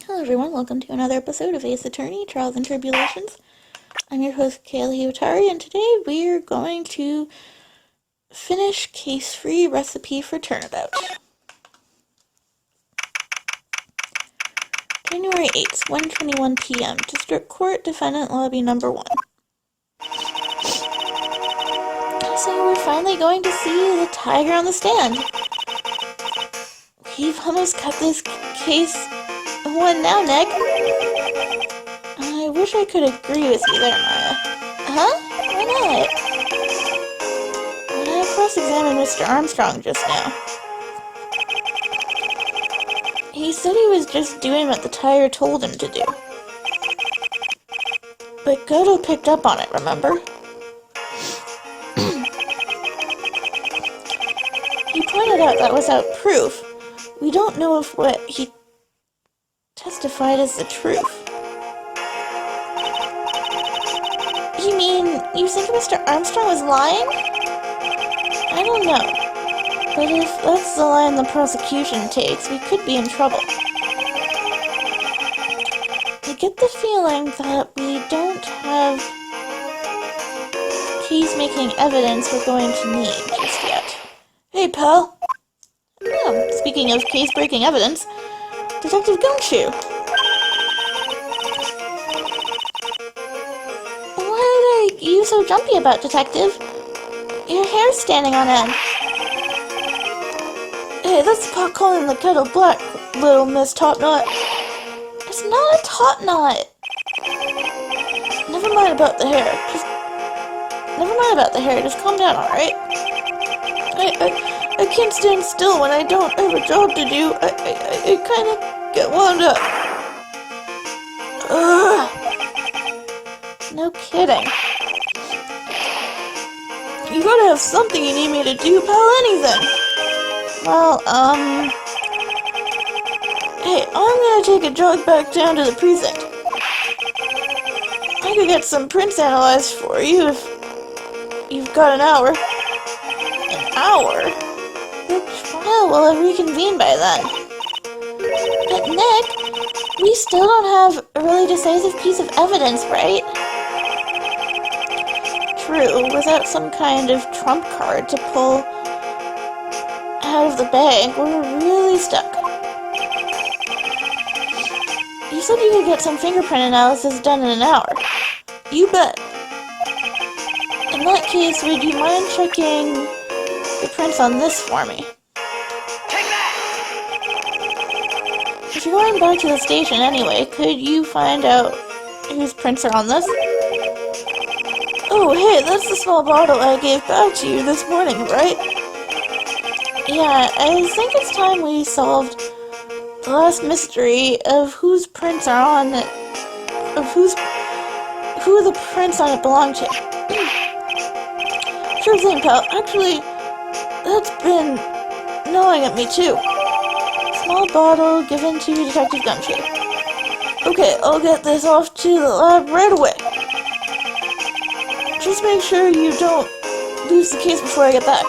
Hello everyone, welcome to another episode of Ace Attorney, Trials and Tribulations. I'm your host, Kaylee Otari, and today we're going to finish Case-Free Recipe for Turnabout. January 8th, 1:21 p.m. District Court, Defendant Lobby Number 1. So we're finally going to see the tiger on the stand. We've almost got this case won now, Nick. I wish I could agree with you there, Maya. Huh? Why not? When I cross-examined Mr. Armstrong just now, he said he was just doing what the tiger told him to do. But Goto picked up on it, remember? He pointed out that without proof, we don't know if what he testified is the truth. You mean, you think Mr. Armstrong was lying? I don't know. But if that's the line the prosecution takes, we could be in trouble. I get the feeling that we don't have case-making evidence we're going to need just yet. Hey, pal. Oh, speaking of case-breaking evidence, Detective Gumshoe. What are you so jumpy about, Detective? Your hair's standing on end. Hey, that's pot calling the kettle black, little Miss Topknot. It's not a topknot. Never mind about the hair. Just calm down, alright? I can't stand still when I don't have a job to do. I kind of get wound up. Ugh. No kidding. You gotta have something you need me to do, pal, anything. Well, hey, I'm gonna take a jog back down to the precinct. I could get some prints analyzed for you if you've got an hour. An hour? The trial will have reconvened by then. But Nick, we still don't have a really decisive piece of evidence, right? True, without some kind of trump card to pull out of the bag, we're really stuck. You said you could get some fingerprint analysis done in an hour. You bet. In that case, would you mind checking the prints on this for me? Take that! If you're going back to the station anyway, could you find out whose prints are on this? Oh, hey, that's the small bottle I gave back to you this morning, right? Yeah, I think it's time we solved the last mystery of whose prints are on it, who the prints on it belong to. Sure thing, pal. Actually, that's been gnawing at me too. Small bottle given to Detective Gumshoe. Okay, I'll get this off to the lab right away. Just make sure you don't lose the case before I get back.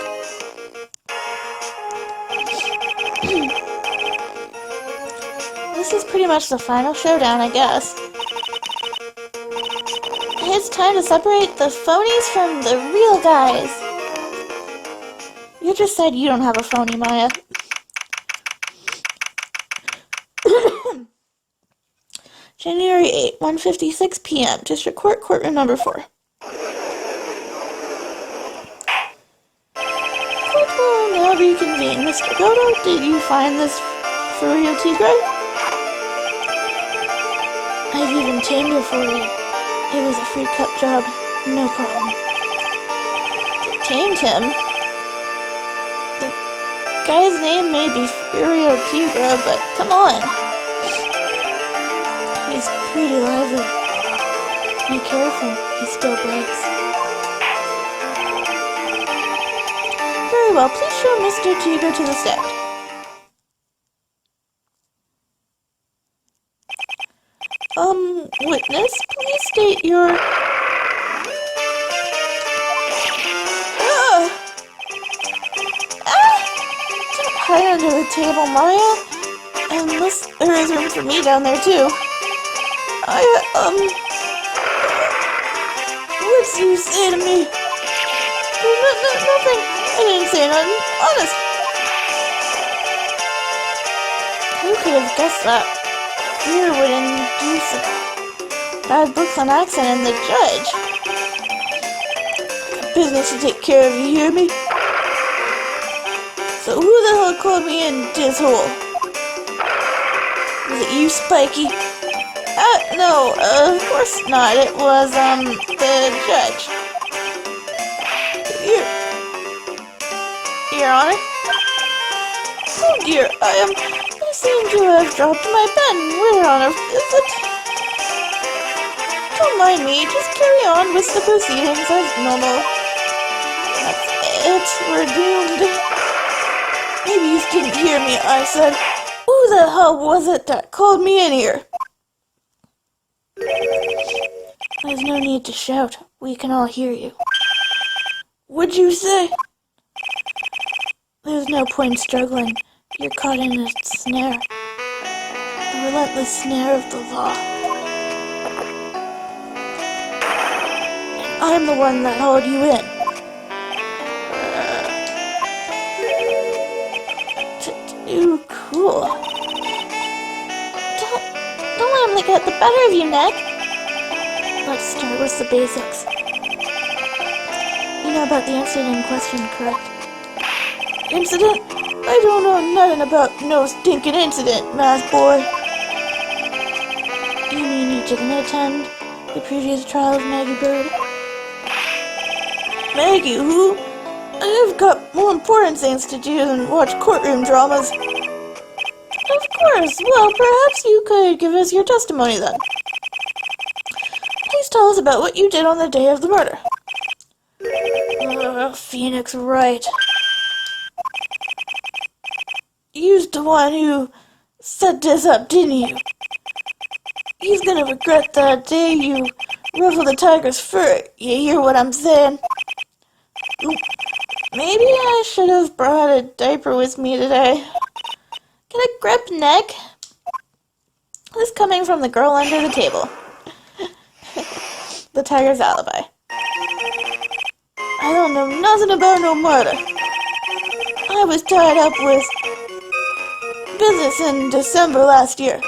This is pretty much the final showdown, I guess. It's time to separate the phonies from the real guys. You just said you don't have a phony, Maya. January 8, 1:56 p.m. District Court, Courtroom Number 4. Courtroom now reconvened. Mr. Goto, did you find this furry tigre? I've even tamed her for you. It was a free cut job, no problem. Tamed him? The guy's name may be Furio Tigra, but come on. He's pretty lively. Be careful, he still bites. Very well, please show Mr. Tigra to the stand. Witness, please state your... Don't hide under the table, Mario. I Unless there is room for me down there, too. What'd you say to me? Nothing. I didn't say nothing. Honest. Who could have guessed that? Fear would induce a bad books on accident and the judge. Got business to take care of, you hear me? So who the hell called me in this hole? Was it you, Spiky? No, of course not. It was, the judge. Your Honor? Oh dear, I seem to have dropped my pen. Where on earth is it? Don't mind me, just carry on with the proceedings as normal. That's it, we're doomed. Maybe you didn't hear me, I said, who the hell was it that called me in here? There's no need to shout. We can all hear you. What'd you say? There's no point struggling. You're caught in a snare. The relentless snare of the law. And I'm the one that held you in. Too cool. Don't let him get the better of you, Nick. Let's start with the basics. You know about the incident in question, correct? Incident? I don't know nothing about no stinking incident, math boy. You mean you didn't attend the previous trial of Maggie Bird? Maggie who? I've got more important things to do than watch courtroom dramas. Of course. Well, perhaps you could give us your testimony then. Please tell us about what you did on the day of the murder. Phoenix Wright. You's the one who set this up, didn't you? He's gonna regret that day you ruffled the tiger's fur. You hear what I'm saying? Maybe I should have brought a diaper with me today. Get a grip, Nick. This coming from the girl under the table. The tiger's alibi. I don't know nothing about no murder. I was tied up with business in December last year.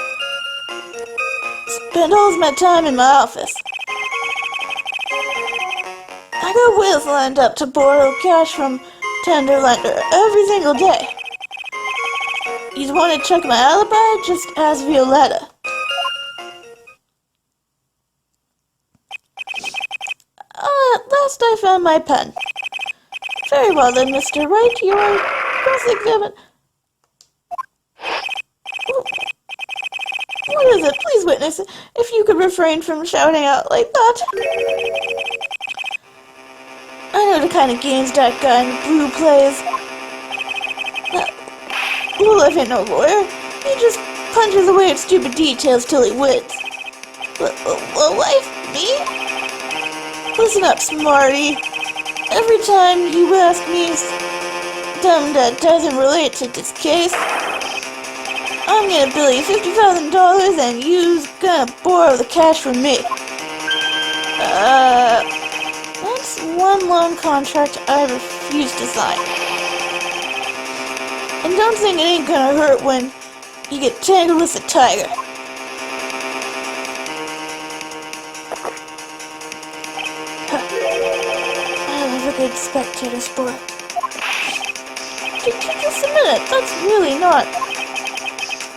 Spent all of my time in my office. I got wills lined up to borrow cash from tender lender every single day. You want to check my alibi? Just ask Violetta. Last I found my pen. Very well then, Mr. Wright, you are cross-examined. What is it? Please, witness, if you could refrain from shouting out like that. I know the kind of games that guy in blue plays. Lilith ain't no lawyer. He just punches away at stupid details till he wins. Wife? Me? Listen up, smarty. Every time you ask me something that doesn't relate to this case, I'm gonna bill you $50,000 and you's gonna borrow the cash from me. That's one loan contract I refuse to sign. And don't think it ain't gonna hurt when you get tangled with the tiger. I love a good spectator sport. Just a minute, that's really not...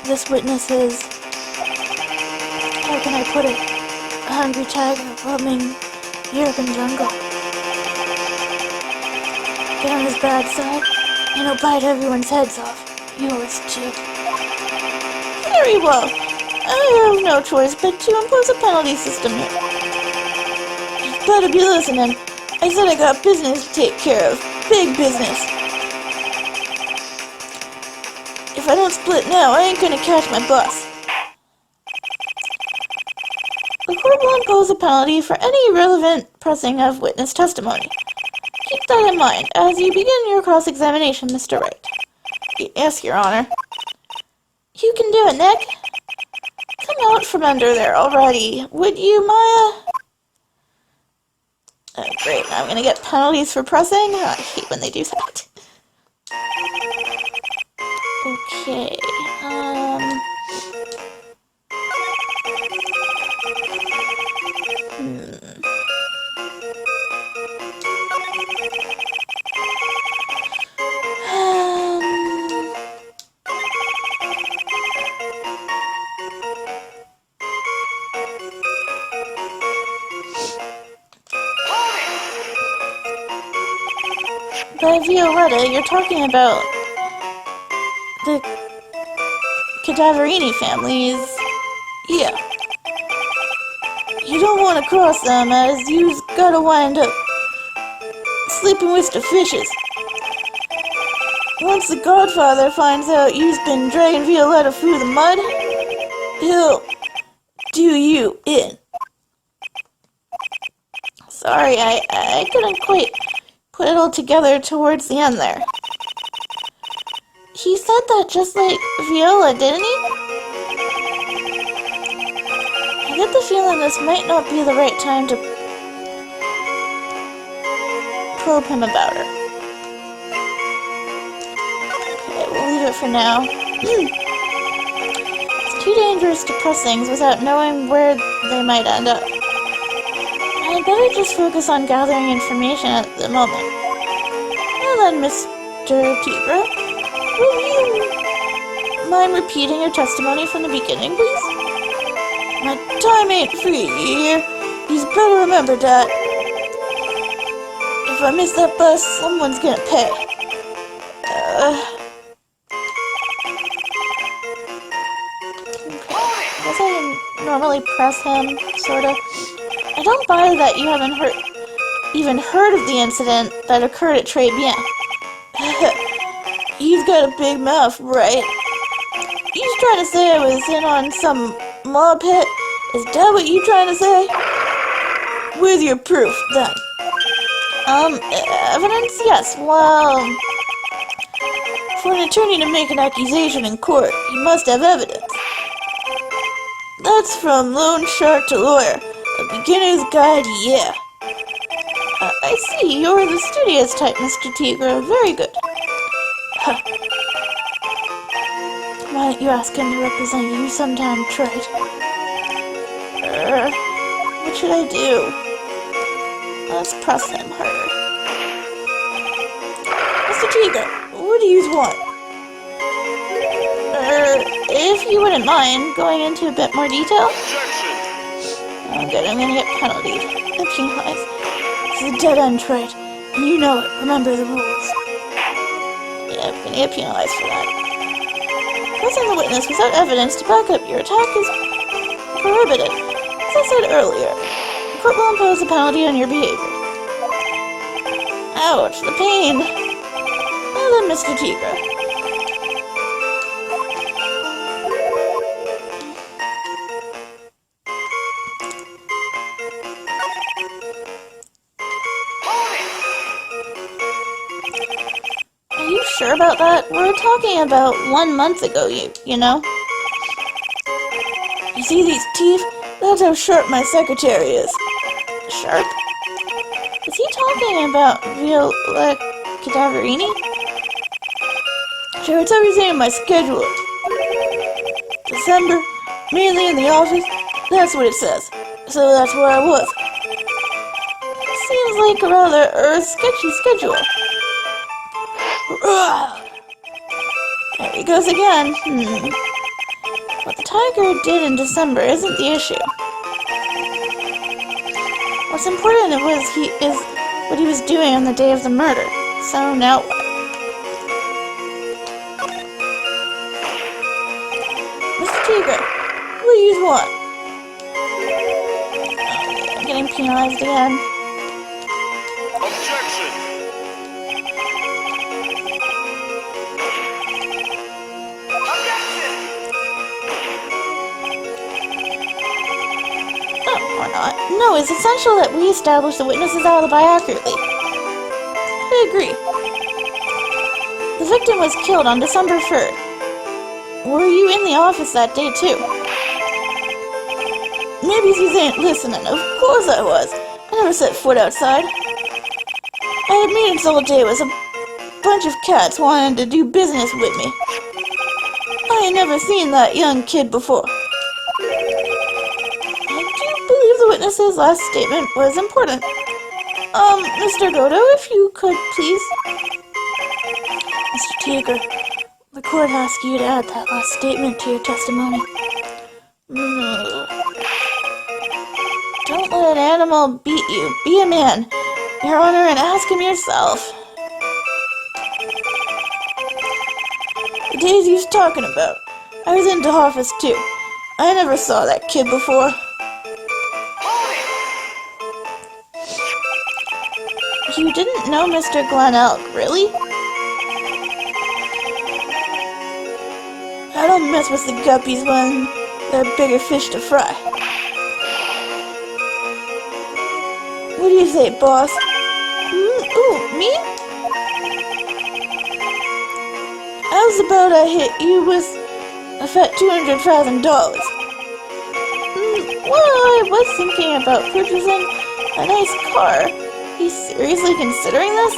This witness is... How can I put it? A hungry tiger roaming the urban jungle. Get on his bad side, and he'll bite everyone's heads off. Yours too. Very well. I have no choice but to impose a penalty system here. You've better be listening. I said I got business to take care of. Big business. If I don't split now, I ain't gonna catch my bus. The court will impose a penalty for any irrelevant pressing of witness testimony. Keep that in mind as you begin your cross-examination, Mr. Wright. Yes, Your Honor. You can do it, Nick. Come out from under there already, would you, Maya? Oh, great. Now I'm gonna get penalties for pressing. Oh, I hate when they do that. Okay, By Violetta, you're talking about the Cadaverini families. Yeah. You don't want to cross them, as you've gotta wind up sleeping with the fishes. Once the Godfather finds out you've been dragging Violetta through the mud, he'll do you in. Sorry, I couldn't quite put it all together towards the end there. He said that just like Viola, didn't he? I get the feeling this might not be the right time to probe him about her. Okay, we'll leave it for now. It's too dangerous to press things without knowing where they might end up. I'd better just focus on gathering information at the moment. Well then, Mr. Tigra, will you mind repeating your testimony from the beginning, please? My time ain't free here. You better remember that. If I miss that bus, someone's gonna pay. Okay. I guess I can normally press him, sorta. I don't buy that you haven't even heard of the incident that occurred at Tribulations. He's got a big mouth, right? He's trying to say I was in on some mob hit? Is that what you trying to say? With your proof, then. Evidence? Yes, well... For an attorney to make an accusation in court, he must have evidence. That's from loan shark to lawyer. A beginner's guide, yeah. I see, you're the studious type, Mr. Tigra. Very good. Huh. Why don't you ask him to represent you sometime, Trite? What should I do? Let's press him harder. Mr. Tigra, what do you want? If you wouldn't mind going into a bit more detail? Oh good, I'm gonna get penalties. Penalized. This is a dead end, Trite. And you know it. Remember the rules. Yeah, I'm gonna get penalized for that. Pressing the witness without evidence to back up your attack is prohibited. As I said earlier, the court will impose a penalty on your behavior. Ouch, the pain. Well then, Mr. Tigra. Are you sure about that? We're talking about 1 month ago, you know? You see these teeth? That's how sharp my secretary is. Sharp? Is he talking about Viola Cadaverini? Sure, it's everything in my schedule. December, mainly in the office. That's what it says. So that's where I was. Seems like a rather sketchy schedule. There he goes again. What the tiger did in December isn't the issue. What's important is what he was doing on the day of the murder. So now what? Mr. Tigra, what do you want? Oh, I'm getting penalized again. No, it's essential that we establish the witness's alibi accurately. I agree. The victim was killed on December 3rd. Were you in the office that day, too? Maybe you ain't listening. Of course I was. I never set foot outside. I had meetings all day with a bunch of cats wanting to do business with me. I ain't never seen that young kid before. I do believe the witness's last statement was important. Mr. Godo, if you could, please. Mr. Tiger, the court asks you to add that last statement to your testimony. Don't let an animal beat you. Be a man, Your Honor, and ask him yourself. The days he was talking about. I was in the office too. I never saw that kid before. You didn't know Mr. Glen Elk, really? I don't mess with the guppies when they're bigger fish to fry. What do you say, boss? Ooh, me? How's about I hit you with a fat $200,000? Well, I was thinking about purchasing a nice car. He's seriously considering this?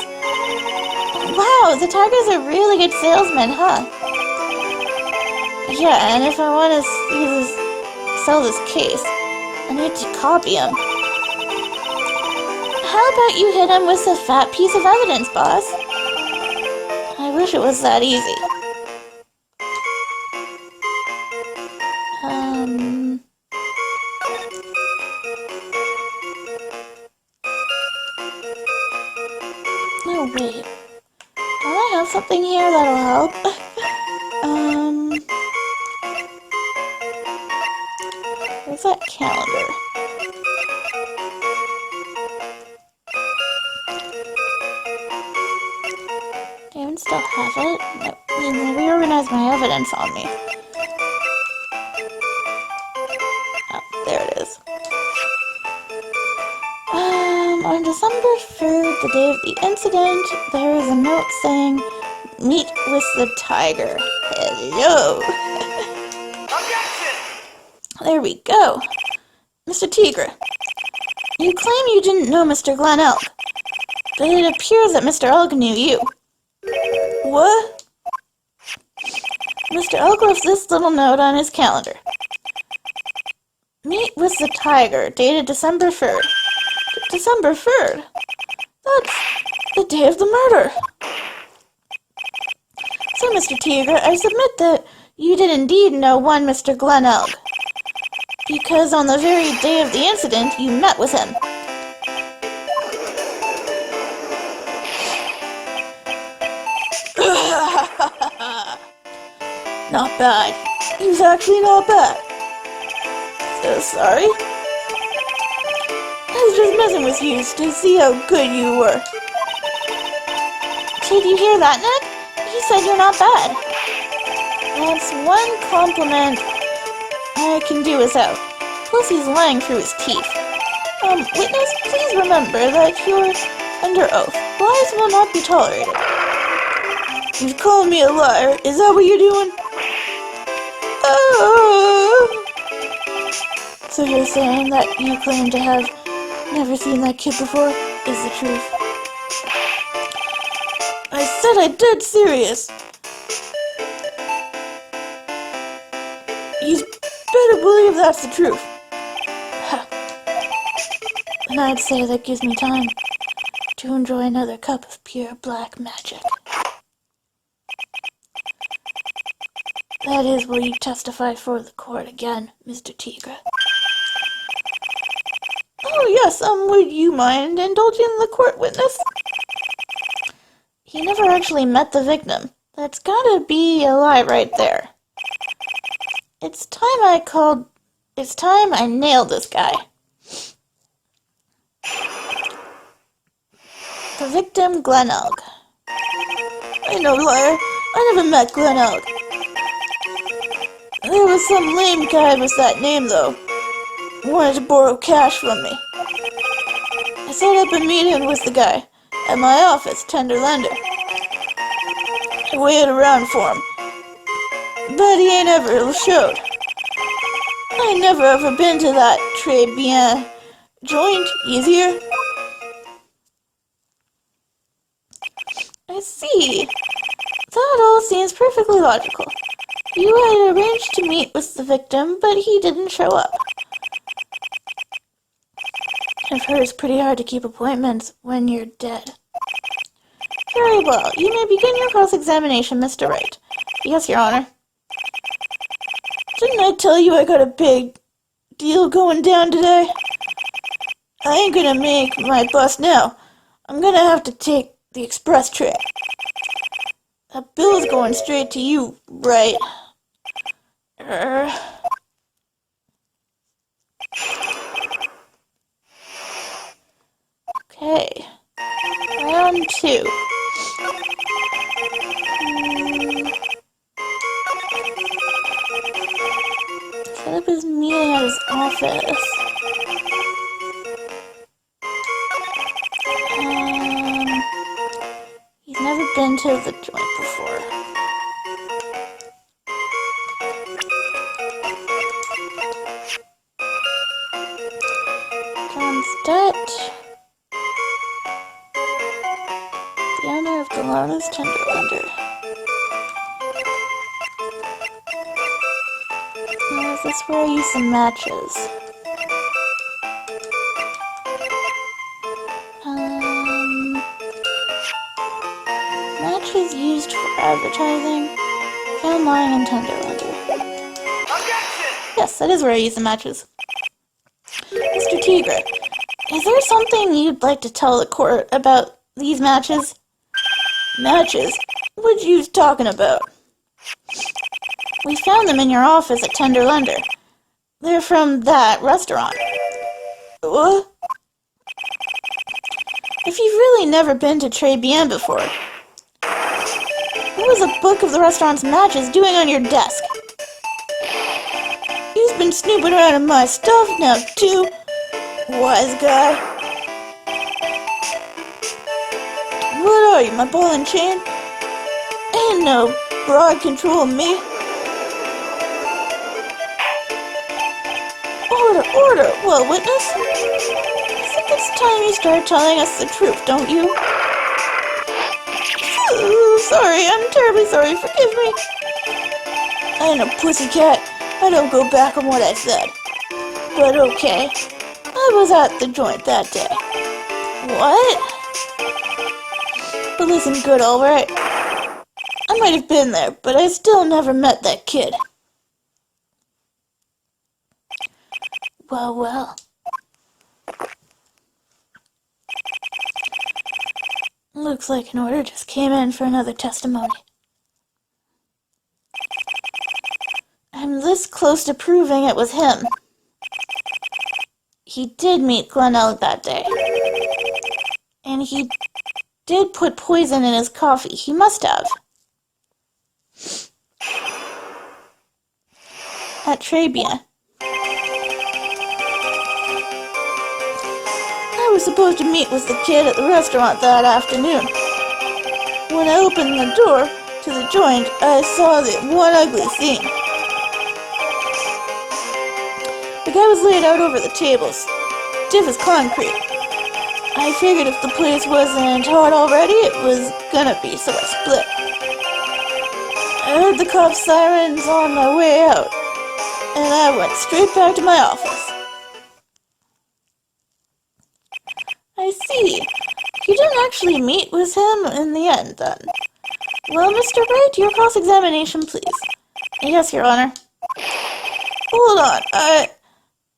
Wow, the Tiger's a really good salesman, huh? Yeah, and if I want to sell this case, I need to copy him. How about you hit him with a fat piece of evidence, boss? I wish it was that easy. Oh, wait. Don't I have something here that'll help? Where's that calendar? Do I even still have it? Nope. I mean, they reorganized my evidence on me. Oh, there it is. On December 3rd, the day of the incident, there is a note saying, "Meet with the Tiger." Hello! There we go. Mr. Tigre, you claim you didn't know Mr. Glen Elk, but it appears that Mr. Elk knew you. What? Mr. Elk left this little note on his calendar. Meet with the Tiger, dated December 3rd. December 3rd? That's the day of the murder. So, Mr. Tigre, I submit that you did indeed know one Mr. Glen Elk, because on the very day of the incident, you met with him. Not bad. He was actually not bad. So sorry. I was just messing with you to see how good you were. Did you hear that, Ned? He said you're not bad. That's one compliment I can do without. Plus he's lying through his teeth. Witness, please remember that you're under oath. Lies will not be tolerated. You've called me a liar. Is that what you're doing? Oh! So you're saying that you claim to have never seen that kid before is the truth? I said I'm dead serious. You better believe that's the truth. And I'd say that gives me time to enjoy another cup of pure black magic. That is, will you testify for the court again, Mr. Tigre? Oh yes, would you mind indulging the court, witness? He never actually met the victim. That's gotta be a lie right there. It's time I nailed this guy. The victim, Glen Elk. I know, liar. I never met Glen Elk. There was some lame guy with that name, though. Wanted to borrow cash from me. I set up a meeting with the guy at my office, Tender Lender. I waited around for him. but he ain't ever showed. I never ever been to that Tribulations joint. Easier. I see. That all seems perfectly logical. You had arranged to meet with the victim, but he didn't show up. I've heard it's pretty hard to keep appointments when you're dead. Very well. You may begin your cross-examination, Mr. Wright. Yes, Your Honor. Didn't I tell you I got a big deal going down today? I ain't gonna make my bus now. I'm gonna have to take the express train. That bill's going straight to you, right? Okay. Round 2. Set up his meeting at his office. He's never been to the joint before. John's debt. The owner of the loan is tender lender. Now, is this where I use some matches? Matches used for advertising. Found lying in tender lender. Yes, that is where I use the matches. Mr. Tigre, is there something you'd like to tell the court about these matches? Matches? What you talking about? We found them in your office at Tender Lender. They're from that restaurant. What? If you've really never been to Tribulations before, what was a book of the restaurant's matches doing on your desk? He's been snooping around in my stuff now, too. Wise guy. What are you, my ball and chain? Ain't no broad controlling me. Order! Well, witness? I think it's time you start telling us the truth, don't you? Sorry, I'm terribly sorry, forgive me. I ain't a pussycat. I don't go back on what I said. But okay. I was at the joint that day. What? But listen good, alright? I might have been there, but I still never met that kid. Well. Looks like an order just came in for another testimony. I'm this close to proving it was him. He did meet Glenelg that day. And he did put poison in his coffee. He must have. At Tribulations. I was supposed to meet with the kid at the restaurant that afternoon. When I opened the door to the joint, I saw the one ugly scene. The guy was laid out over the tables, stiff as concrete. I figured if the place wasn't hot already, it was gonna be, so I split. I heard the cop sirens on my way out, and I went straight back to my office. I see. You didn't actually meet with him in the end, then. Well, Mr. Wright, your cross-examination, please. Yes, Your Honor. Hold on,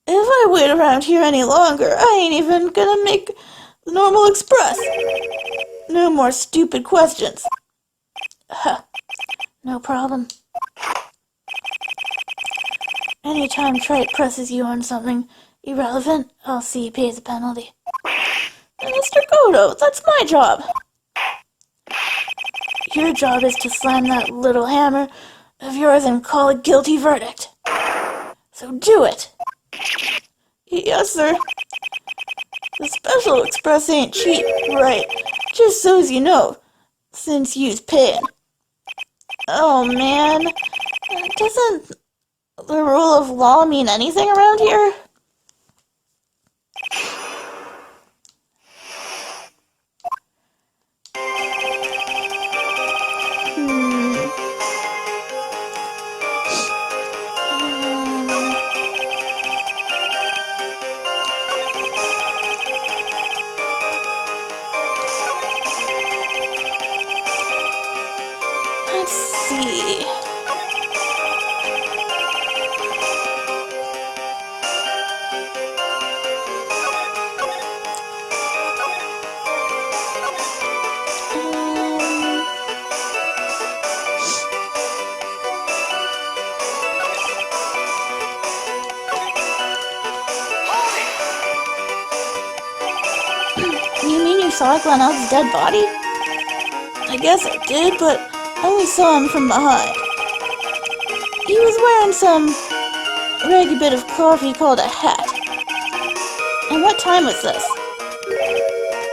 if I wait around here any longer, I ain't even gonna make the normal express. No more stupid questions. No problem. Anytime Trite presses you on something irrelevant, I'll see he pays a penalty. Mr. Godo, that's my job. Your job is to slam that little hammer of yours and call a guilty verdict. So do it. Yes, sir. The special express ain't cheap, right? Just so's you know, since you's paying. Oh, man. Doesn't the rule of law mean anything around here? Let's see. You mean you saw Glenelg's dead body? I guess I did, but I only saw him from behind. He was wearing some raggy bit of cloth he called a hat. And what time was this?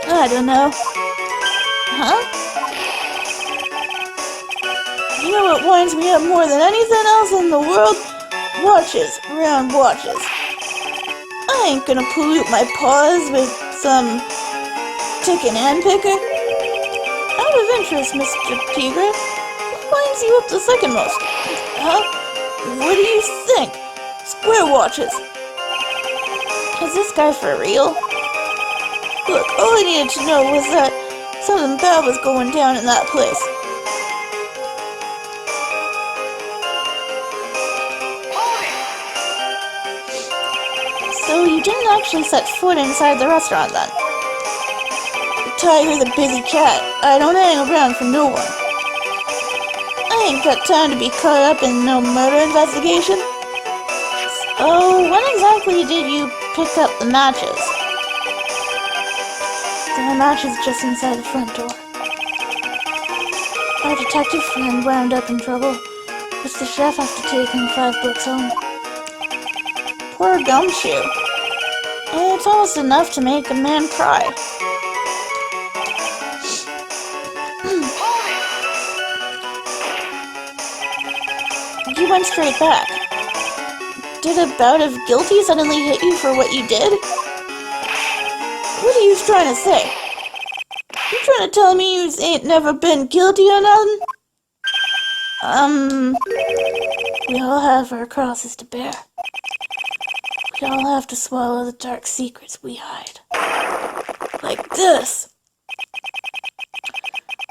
I don't know. Huh? You know what winds me up more than anything else in the world? Watches, round watches. I ain't gonna pollute my paws with some ticking hand picker. Out of interest, Mr. Tigre, what winds you up the second most? Huh? What do you think? Square watches. Is this guy for real? Look, all I needed to know was that something bad was going down in that place. So you didn't actually set foot inside the restaurant then? Tiger's a busy cat. I don't hang around for no one. I ain't got time to be caught up in no murder investigation. Oh, when exactly did you pick up the matches? The matches just inside the front door. Our detective friend wound up in trouble, which the chef has to take him 5 books home. Poor Gumshoe. It's almost enough to make a man cry. You went straight back. Did a bout of guilty suddenly hit you for what you did? What are you trying to say? You trying to tell me you ain't never been guilty or nothing? We all have our crosses to bear. We all have to swallow the dark secrets we hide. Like this.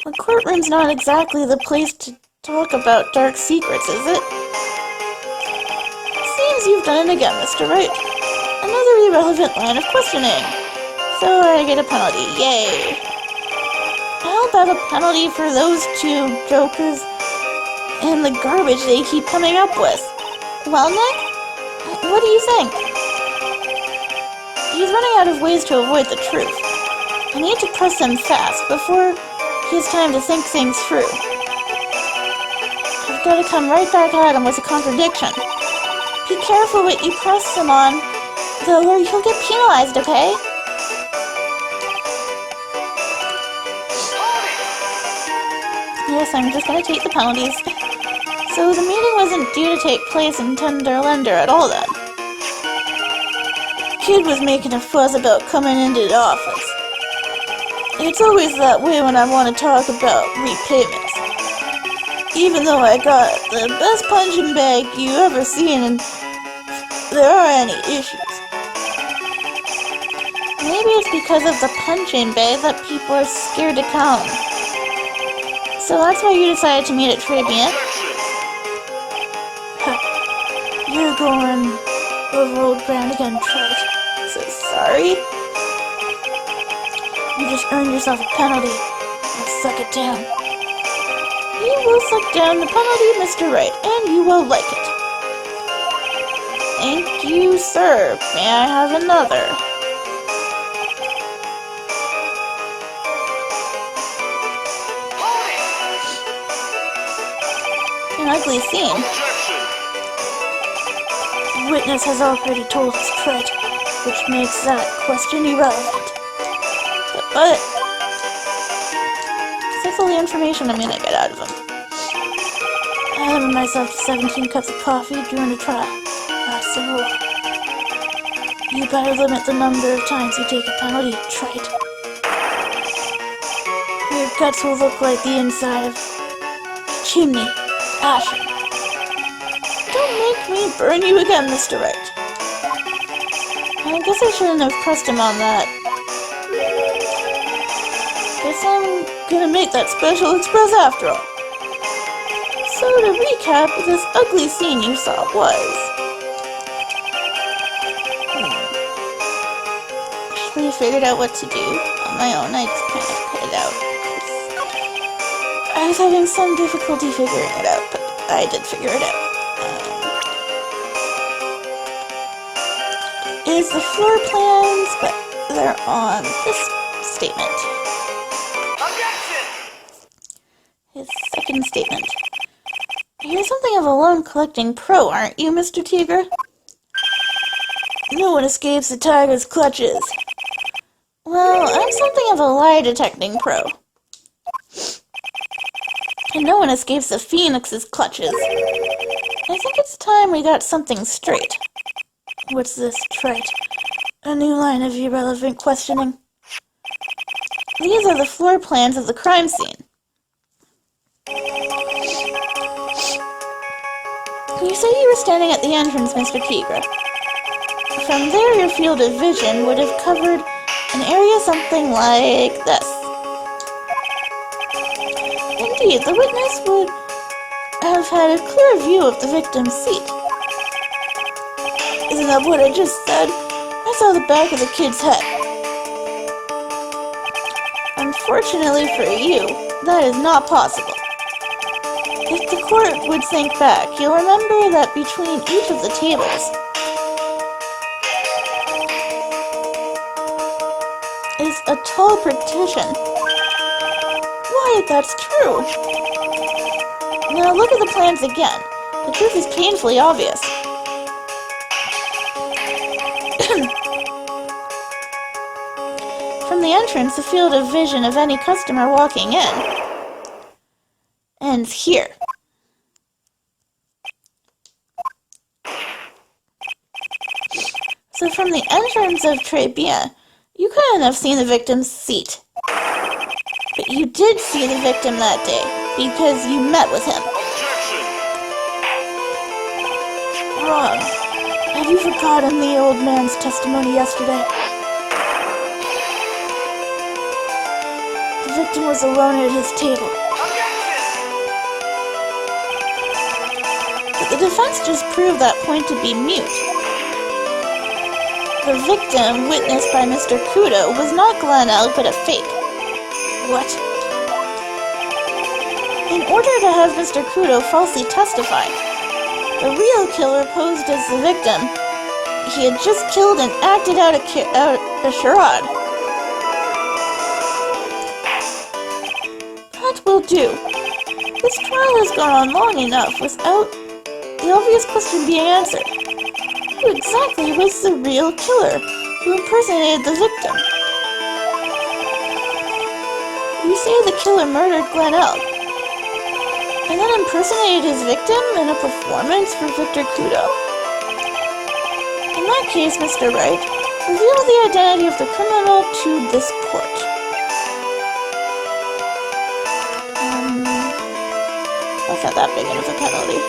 The courtroom's not exactly the place to talk about dark secrets, is it? Seems you've done it again, Mr. Wright. Another irrelevant line of questioning. So I get a penalty. Yay. How about a penalty for those 2 jokers and the garbage they keep coming up with? Well, Nick, what do you think? He's running out of ways to avoid the truth. I need to press him fast before he has time to think things through. I've got to come right back at him with a contradiction. Be careful what you press him on, though, or you'll get penalized, okay? Yes, I'm just gonna take the penalties. So the meeting wasn't due to take place in Tenderlander at all then. Kid was making a fuss about coming into the office. It's always that way when I want to talk about repayments. Even though I got the best punching bag you ever seen and there aren't any issues. Maybe it's because of the punching bag that people are scared to come. So that's why you decided to meet at Tribune? You're going over old ground again, Trent. So sorry. You just earned yourself a penalty. Now suck it down. You will suck down the penalty, Mr. Wright, and you will like it. Thank you, sir. May I have another? An ugly scene. Witness has already told his threat, which makes that question irrelevant. But that's all the information I'm gonna get out of him. I limit myself to 17 cups of coffee during a trial. So you better limit the number of times you take a penalty, trite. Your guts will look like the inside of a chimney, ashen. Don't make me burn you again, Mr. Wright. I guess I shouldn't have pressed him on that. Guess I'm gonna make that special express after all. So to recap, this ugly scene you saw was... I figured out what to do on my own. I just kind of cut it out. I was having some difficulty figuring it out, but I did figure it out. Is the floor plans, but they're on this statement. Objection! His second statement. You're something of a loan-collecting pro, aren't you, Mr. Tiger? No one escapes the tiger's clutches. Well, I'm something of a lie-detecting pro. And no one escapes the phoenix's clutches. I think it's time we got something straight. What's this, trite? A new line of irrelevant questioning. These are the floor plans of the crime scene. You say you were standing at the entrance, Mr. Tigra. From there, your field of vision would have covered an area something like this. Indeed, the witness would have had a clear view of the victim's seat. Isn't that what I just said? I saw the back of the kid's head. Unfortunately for you, that is not possible. If the court would think back, you'll remember that between each of the tables is a tall partition. Why, that's true. Now look at the plans again. The truth is painfully obvious. From the entrance, the field of vision of any customer walking in ends here. So from the entrance of Tribulations, you couldn't have seen the victim's seat. But you did see the victim that day, because you met with him. Wrong. Have you forgotten the old man's testimony yesterday? The victim was alone at his table. But the defense just proved that point to be mute. The victim, witnessed by Mr. Kudo, was not Glenn Elk, but a fake. What? In order to have Mr. Kudo falsely testify, the real killer posed as the victim he had just killed and acted out a charade. That will do. This trial has gone on long enough without the obvious question being answered. Who exactly was the real killer who impersonated the victim? You say the killer murdered Glenn Elk, and then impersonated his victim in a performance for Victor Kudo? In that case, Mr. Wright, reveal the identity of the criminal to this court. That's not that big of a penalty.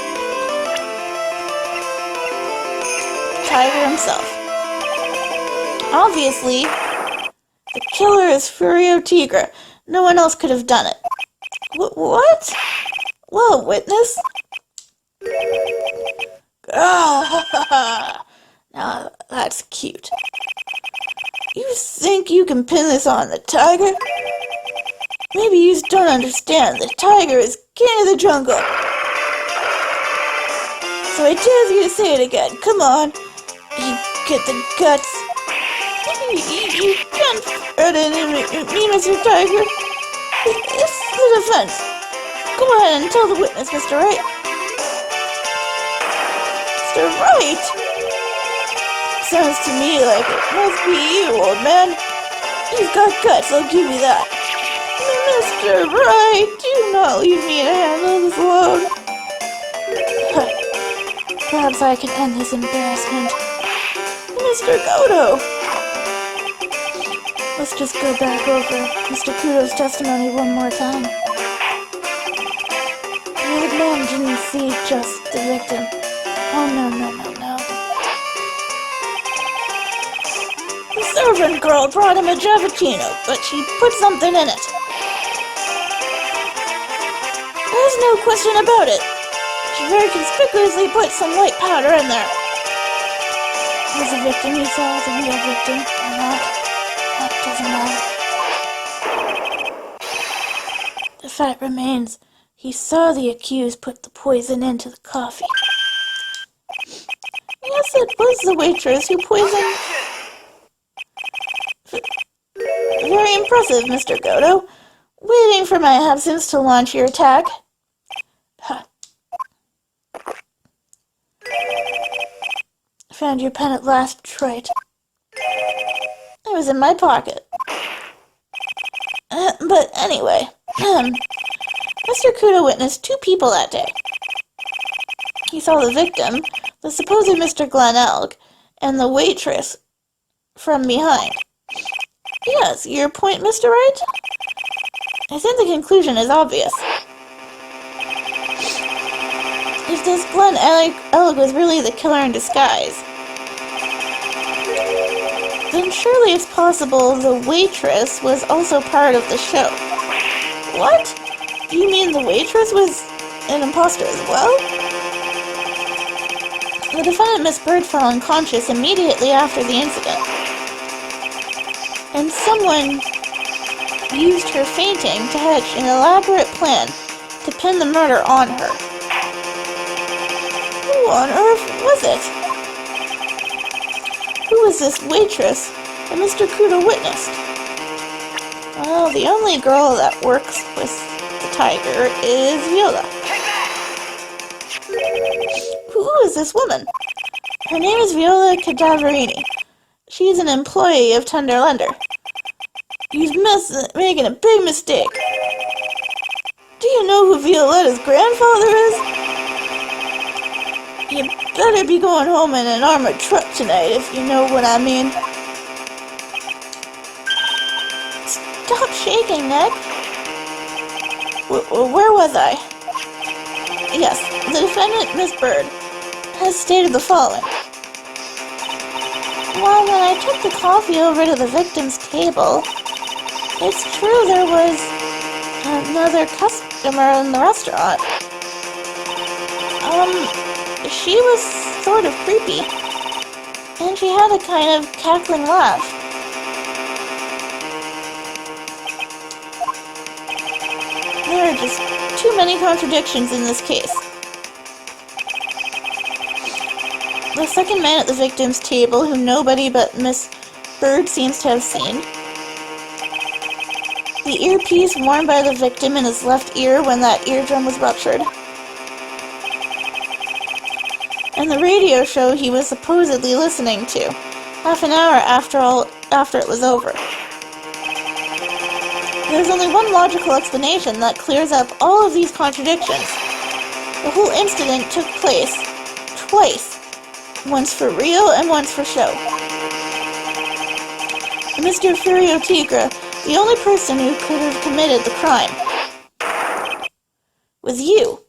Tiger himself. Obviously, the killer is Furio Tigra. No one else could have done it. What? Well, witness? Ah, now that's cute. You think you can pin this on the tiger? Maybe you just don't understand. The tiger is king of the jungle. So I dare you to say it again. Come on. You get the guts. You can't threaten me, Mr. Tiger. It's the defense. Go ahead and tell the witness, Mr. Wright. Mr. Wright? Sounds to me like it must be you, old man. You've got guts, I'll give you that. Mr. Wright, do not leave me to handle this alone. Perhaps I can end this embarrassment. Mr. Goto! Let's just go back over Mr. Kudo's testimony one more time. The old man didn't see just the victim. Oh, no. The servant girl brought him a Javicino, but she put something in it. There's no question about it. She very conspicuously put some white powder in there. Was the victim you saw the real victim or not? That doesn't matter. The fact remains, he saw the accused put the poison into the coffee. Yes, it was the waitress who poisoned... Very impressive, Mr. Goto. Waiting for my absence to launch your attack. Huh. Found your pen at last, Trite. It was in my pocket. But anyway, Mr. Kudo witnessed two people that day. He saw the victim, the supposed Mr. Glen Elg, and the waitress from behind. Yes, your point, Mr. Wright? I think the conclusion is obvious. If this Glen Elg was really the killer in disguise, then surely it's possible the waitress was also part of the show. What? Do you mean the waitress was an imposter as well? The defendant, Miss Bird, fell unconscious immediately after the incident. And someone used her fainting to hatch an elaborate plan to pin the murder on her. Who on earth was it? Who was this waitress that Mr. Kudo witnessed? Well, the only girl that works with the tiger is Viola. Who is this woman? Her name is Viola Cadaverini. She's an employee of Tenderlender. He's making a big mistake. Do you know who Violetta's grandfather is? You better be going home in an armored truck tonight, if you know what I mean. Stop shaking, Nick. Where was I? Yes, the defendant, Miss Bird, has stated the following. Well, when I took the coffee over to the victim's table, it's true there was another customer in the restaurant. She was sort of creepy, and she had a kind of cackling laugh. There are just too many contradictions in this case. The second man at the victim's table, whom nobody but Miss Bird seems to have seen. The earpiece worn by the victim in his left ear when that eardrum was ruptured. And the radio show he was supposedly listening to, half an hour after it was over. There's only one logical explanation that clears up all of these contradictions. The whole incident took place twice. Once for real and once for show. Mr. Furio Tigra, the only person who could have committed the crime, was you.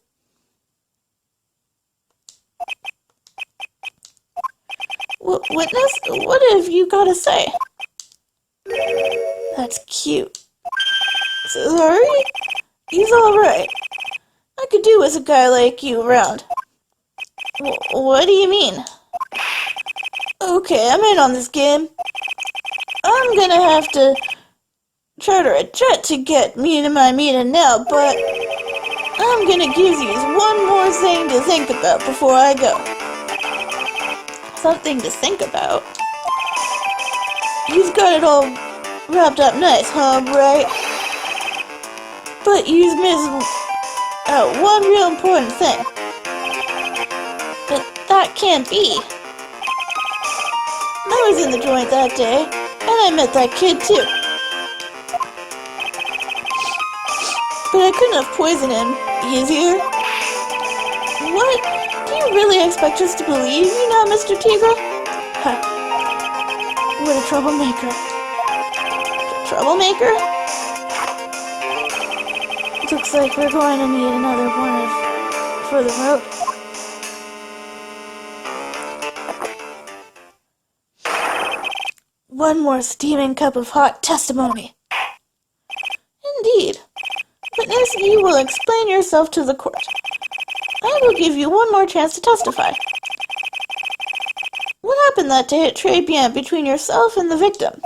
Witness, what have you got to say? That's cute. Sorry? He's alright. I could do with a guy like you around. What do you mean? Okay, I'm in on this game. I'm gonna have to charter a jet to get me to my meeting now, but I'm gonna give you one more thing to think about before I go. Something to think about? You've got it all wrapped up nice, huh, right? But you've missed out one real important thing. That can't be. I was in the joint that day, and I met that kid too. But I couldn't have poisoned him easier. What? Do you really expect us to believe you now, Mr. Tigra? Huh. What a troublemaker. Troublemaker? Looks like we're going to need another one for the road. One more steaming cup of hot testimony. Indeed. Witness, you will explain yourself to the court. I will give you one more chance to testify. What happened that day at Tribulations between yourself and the victim?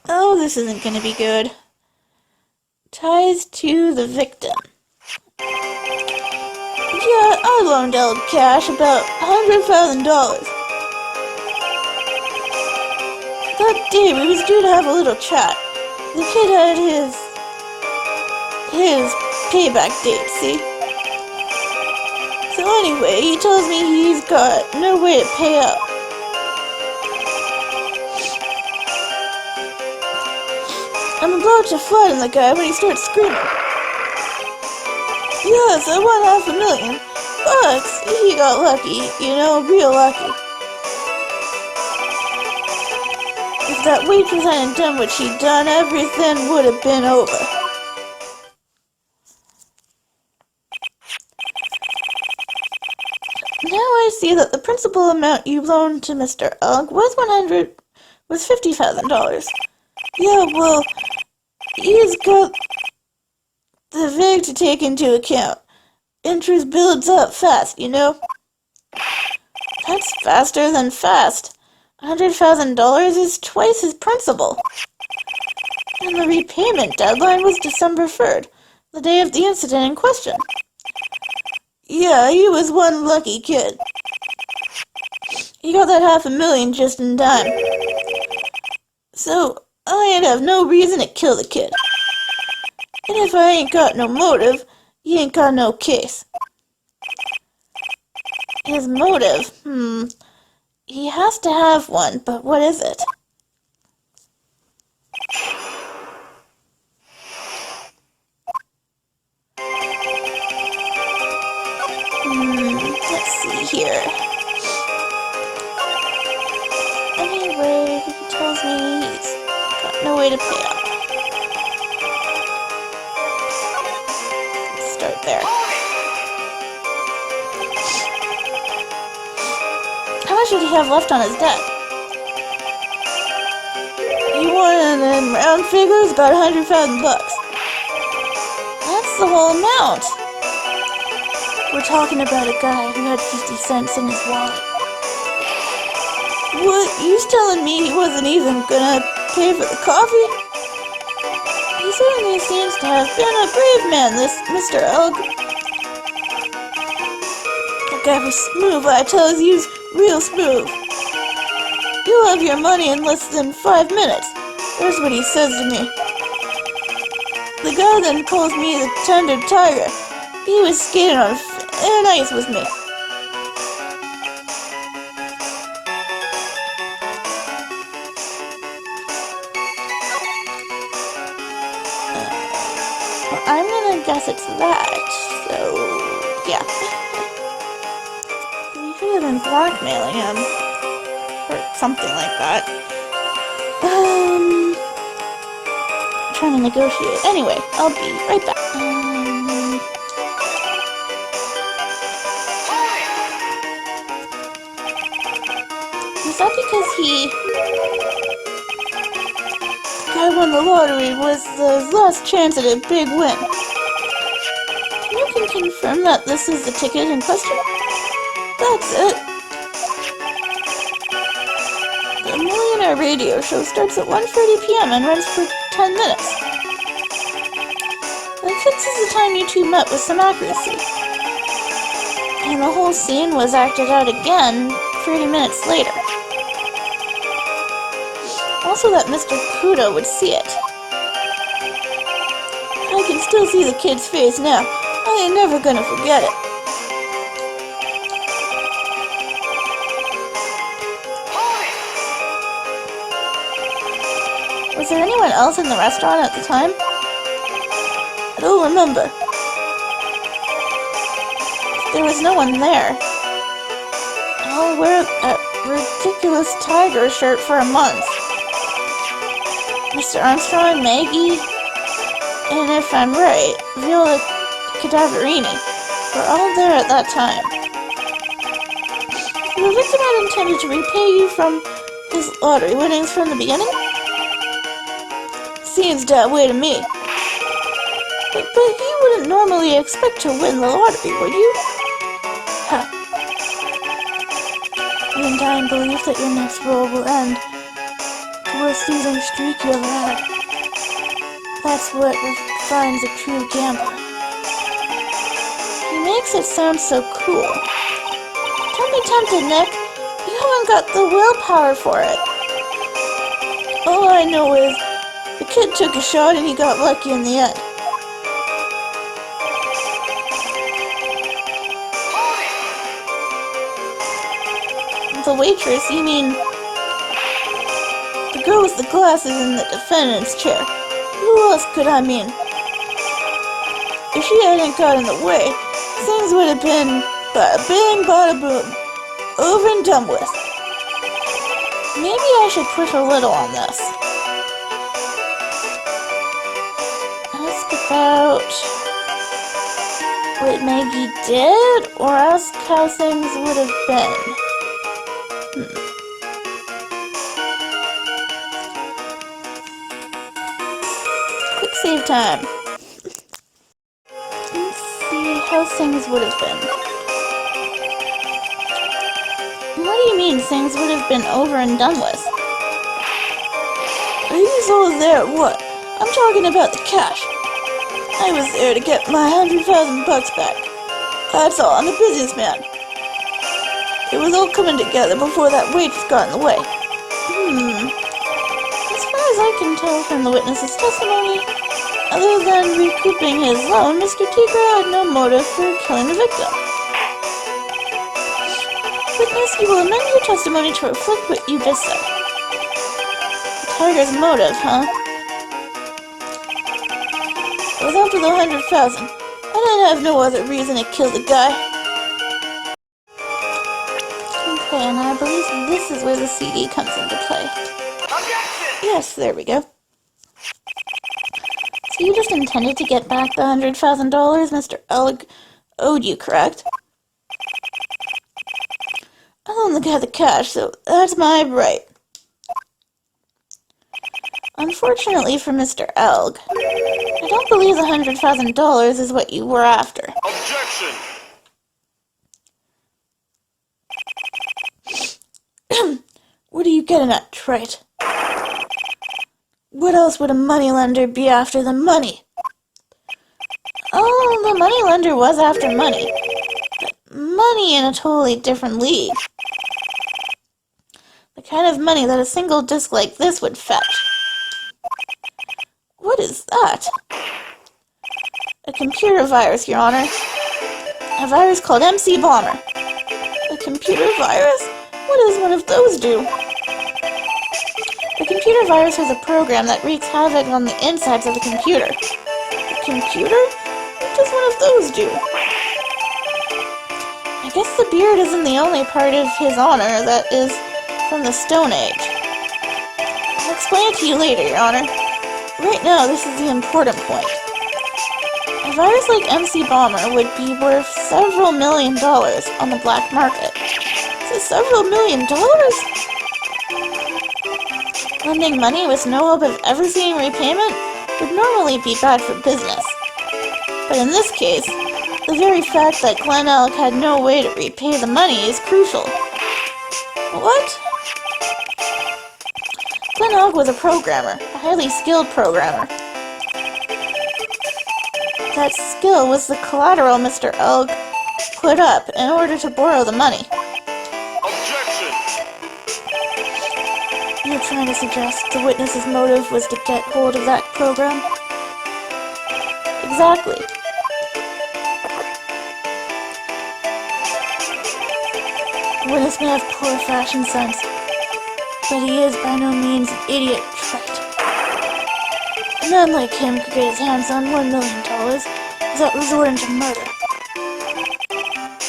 Oh, this isn't going to be good. Ties to the victim. Yeah, I loaned El Cash about $100,000. That day we was due to have a little chat. The kid had his payback date, see? So anyway, he tells me he's got no way to pay up. I'm about to flatten the guy when he starts screaming. Yes, I won $500,000 bucks. He got lucky, real lucky. If that waitress hadn't done what she'd done, everything would have been over. Now I see that the principal amount you loaned to Mr. Ugg was $50,000. Yeah, well, he's got the VIG to take into account. Interest builds up fast, That's faster than fast. $100,000 is twice his principal. And the repayment deadline was December 3rd, the day of the incident in question. Yeah, he was one lucky kid. He got that $500,000 just in time. So, I ain't have no reason to kill the kid. And if I ain't got no motive, he ain't got no case. His motive? He has to have one, but what is it? Let's see here. Anyway, he tells me he's got no way to pay up. Let's start there. How much did he have left on his debt? He won in round figures about $100,000 bucks. That's the whole amount. We're talking about a guy who had 50 cents in his wallet. What? You telling me he wasn't even gonna pay for the coffee? He certainly seems to have been a brave man, this Mr. Elg. That guy was smooth, I tells you, real smooth. You'll have your money in less than 5 minutes. That's what he says to me. The guy then calls me the tender tiger. He was skating on thin ice with me. Well, I'm gonna guess it's that. So, yeah. You could have been blackmailing him. Or something like that. Trying to negotiate. Anyway, I'll be right back. Is that because the guy won the lottery was his last chance at a big win? You can confirm that this is the ticket in question? That's it. The Millionaire Radio Show starts at 1:30 p.m. and runs for 10 minutes. That fixes the time you two met with some accuracy. And the whole scene was acted out again 30 minutes later. Also that Mr. Kudo would see it. I can still see the kid's face now. I ain't never gonna forget it. Was there anyone else in the restaurant at the time? I don't remember. There was no one there. I'll wear that ridiculous tiger shirt for a month. Mr. Armstrong, Maggie, and if I'm right, Viola Cadaverini were all there at that time. The victim had intended to repay you from his lottery winnings from the beginning? Seems that way to me. But you wouldn't normally expect to win the lottery, would you? Ha. You and I in belief that your next roll will end the worst losing streak you ever had. That's what defines a true gambler. He makes it sound so cool. Don't be tempted, Nick. You haven't got the willpower for it. All I know is the kid took a shot and he got lucky in the end. The waitress, you mean the girl with the glasses in the defendant's chair. Who else could I mean? If she hadn't got in the way, things would have been bada bing, bada boom, over and done with. Maybe I should push a little on this. Ask about what Maggie did, or ask how things would have been. Quick save time. Let's see how things would have been. What do you mean things would have been over and done with? Are you all there or what? I'm talking about the cash. I was there to get my $100,000 back. That's all, I'm a businessman. It was all coming together before that waitress got in the way. As far as I can tell from the witness's testimony, other than recouping his loan, Mr. Tigra had no motive for killing the victim. Witness, you will amend your testimony to reflect what you just said. The tiger's motive, huh? It was after the 100,000. I didn't have no other reason to kill the guy. Okay, and I believe this is where the CD comes into play. Yes, there we go. So you just intended to get back the $100,000 Mr. Elg owed you, correct? I loaned the guy the cash, so that's my right. Unfortunately for Mr. Elg, I don't believe the $100,000 is what you were after. Objection! What are you getting at, Trite? What else would a moneylender be after than money? Oh, the moneylender was after money. But money in a totally different league. The kind of money that a single disc like this would fetch. What is that? A computer virus, Your Honor. A virus called MC Bomber. A computer virus? What does one of those do? The computer virus has a program that wreaks havoc on the insides of the computer. A computer? What does one of those do? I guess the beard isn't the only part of his honor that is from the Stone Age. I'll explain it to you later, Your Honor. Right now, this is the important point. A virus like MC Bomber would be worth several $1 million on the black market. So several $1 million? Lending money with no hope of ever seeing repayment would normally be bad for business. But in this case, the very fact that Glenn Elk had no way to repay the money is crucial. What? Glenn Elk was a programmer, a highly skilled programmer. That skill was the collateral Mr. Elk put up in order to borrow the money. Objection! You're trying to suggest the witness's motive was to get hold of that program? Exactly. The witness may have poor fashion sense, but he is by no means an idiot trite. A man like him could get his hands on $1 million without resorting to murder.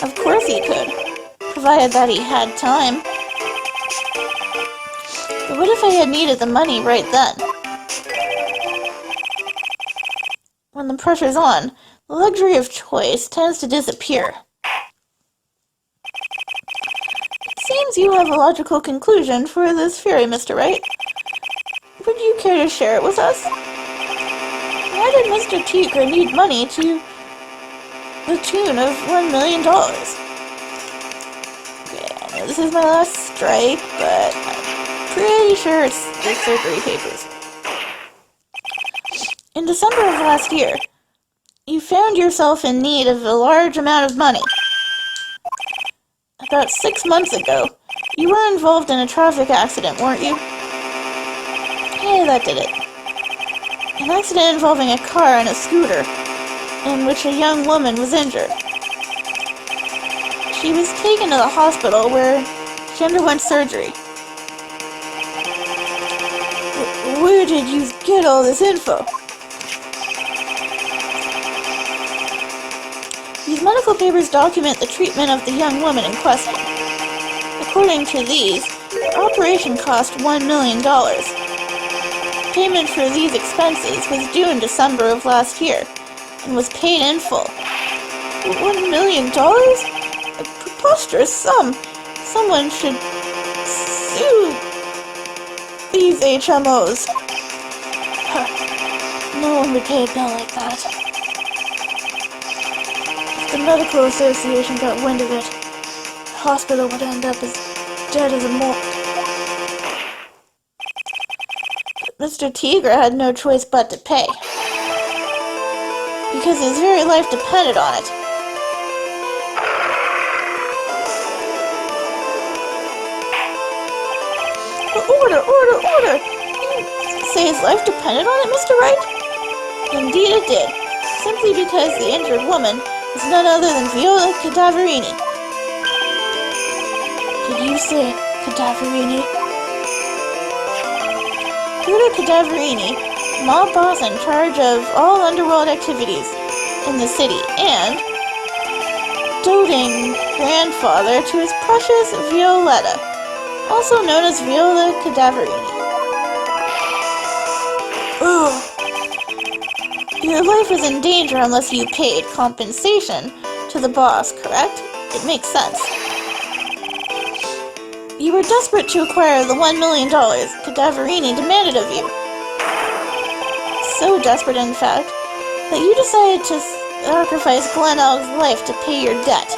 Of course he could, provided that he had time. But what if I had needed the money right then? When the pressure's on, the luxury of choice tends to disappear. It seems you have a logical conclusion for this theory, Mr. Wright. Would you care to share it with us? Why did Mr. Tigre need money to the tune of $1 million? Okay, I know this is my last strike, but I'm pretty sure it's the surgery papers. In December of last year, you found yourself in need of a large amount of money. About 6 months ago, you were involved in a traffic accident, weren't you? Hey, that did it. An accident involving a car and a scooter, in which a young woman was injured. She was taken to the hospital where she underwent surgery. Where did you get all this info? These medical papers document the treatment of the young woman in question. According to these, the operation cost $1 million. Payment for these expenses was due in December of last year, and was paid in full. $1 million? A preposterous sum. Someone should sue these HMOs. No one would pay a bill like that. If the medical association got wind of it, the hospital would end up as dead as a morgue. Mr. Tigre had no choice but to pay, because his very life depended on it. Order! You say his life depended on it, Mr. Wright? Indeed it did, simply because the injured woman was none other than Viola Cadaverini. Did you say Cadaverini? Viola Cadaverini, mob boss in charge of all underworld activities in the city, and doting grandfather to his precious Violetta, also known as Viola Cadaverini. Ugh. Your life was in danger unless you paid compensation to the boss, correct? It makes sense. You were desperate to acquire the $1 million Cadaverini demanded of you. So desperate, in fact, that you decided to sacrifice Glen Elg's life to pay your debt.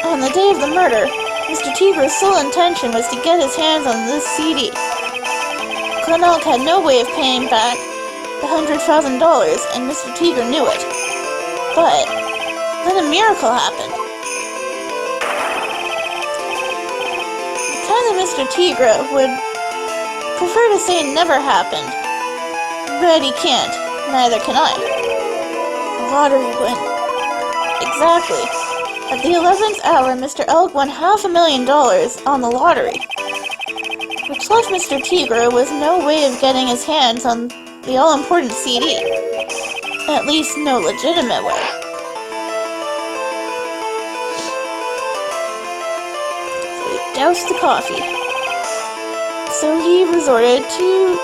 On the day of the murder, Mr. Tigre's sole intention was to get his hands on this CD. Glen Elg had no way of paying back the $100,000, and Mr. Tigre knew it. But then a miracle happened. The kind that Mr. Tigre would prefer to say never happened. But he can't. Neither can I. A lottery win. Exactly. At the 11th hour, Mr. Elg won $500,000 on the lottery, which left Mr. Tigre with no way of getting his hands on the all-important CD. At least, no legitimate way. So he doused the coffee. So he resorted to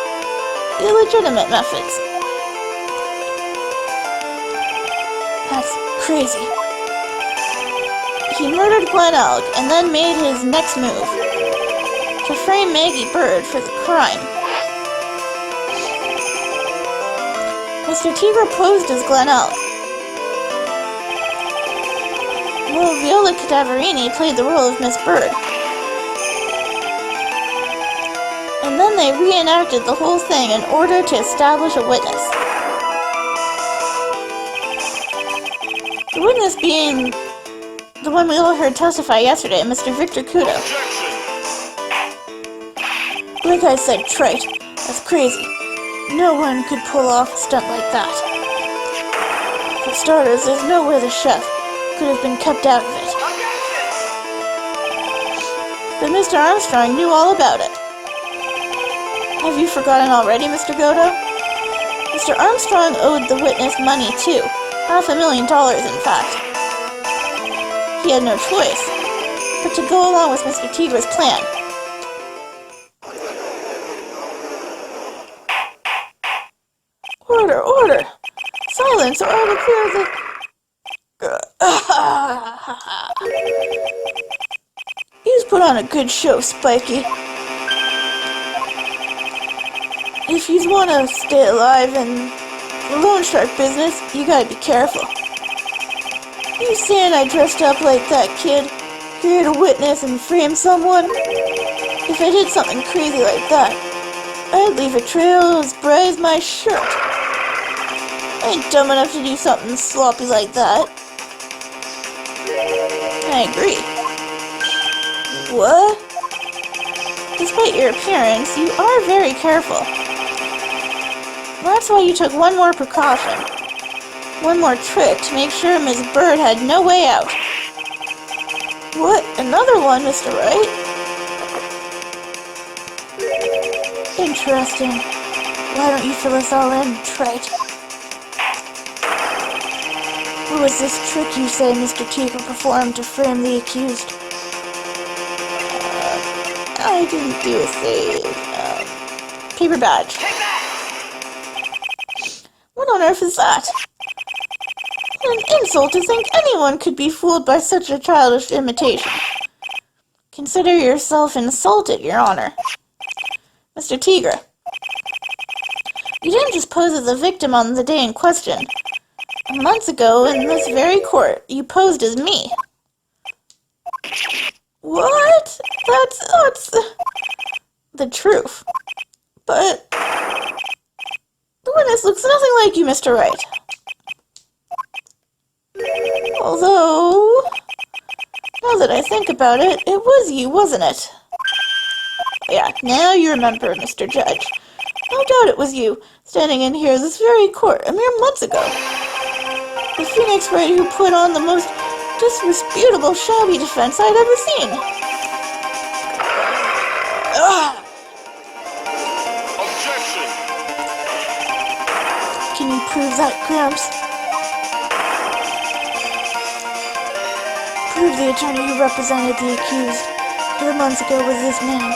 illegitimate methods. That's crazy. He murdered Glen Elg and then made his next move to frame Maggie Bird for the crime. Mr. Tigre posed as Glen Elg, while Viola Cadaverini played the role of Miss Bird. And then they reenacted the whole thing in order to establish a witness. The witness being the one we all heard testify yesterday, Mr. Victor Kudo. Like I said, trite. That's crazy. No one could pull off a stunt like that. For starters, there's no way the chef could have been kept out of it. But Mr. Armstrong knew all about it. Have you forgotten already, Mr. Godo? Mr. Armstrong owed the witness money, too. $500,000, in fact. He had no choice but to go along with Mr. Tigra's plan. Order, order! Silence, or I will clear the... You've put on a good show, Spiky. If you want to stay alive in the loan shark business, you gotta be careful. You saying I dressed up like that kid, create a witness, and frame someone? If I did something crazy like that, I'd leave a trail as bright as my shirt. I ain't dumb enough to do something sloppy like that. I agree. What? Despite your appearance, you are very careful. That's why you took one more precaution. One more trick to make sure Miss Bird had no way out. What? Another one, Mr. Wright? Interesting. Why don't you fill us all in, trite? What was this trick you say Mr. Tigra performed to frame the accused? I didn't do a save. Paper badge. What on earth is that? An insult to think anyone could be fooled by such a childish imitation. Consider yourself insulted, Your Honor. Mr. Tigra, you didn't just pose as a victim on the day in question. Months ago, in this very court, you posed as me. What? That's the truth. But the witness looks nothing like you, Mr. Wright. Although, now that I think about it, it was you, wasn't it? Yeah, now you remember, Mr. Judge. No doubt it was you, standing in here this very court a mere months ago. The Phoenix Wright who put on the most disreputable shabby defense I'd ever seen. Ugh. Objection! Can you prove that, Gramps? Prove the attorney who represented the accused 4 months ago was this man.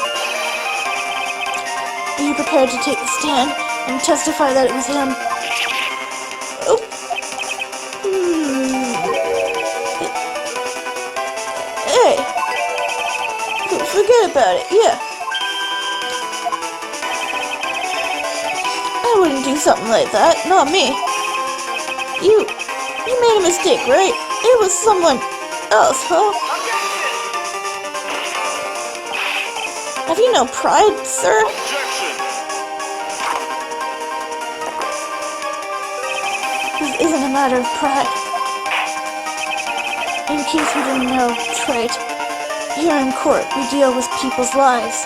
Are you prepared to take the stand and testify that it was him? Oh. Hey. Forget about it, yeah. I wouldn't do something like that, not me. You made a mistake, right? It was someone else, huh? Have you no pride, sir? This isn't a matter of pride. In case you didn't know, trite, here in court we deal with people's lives.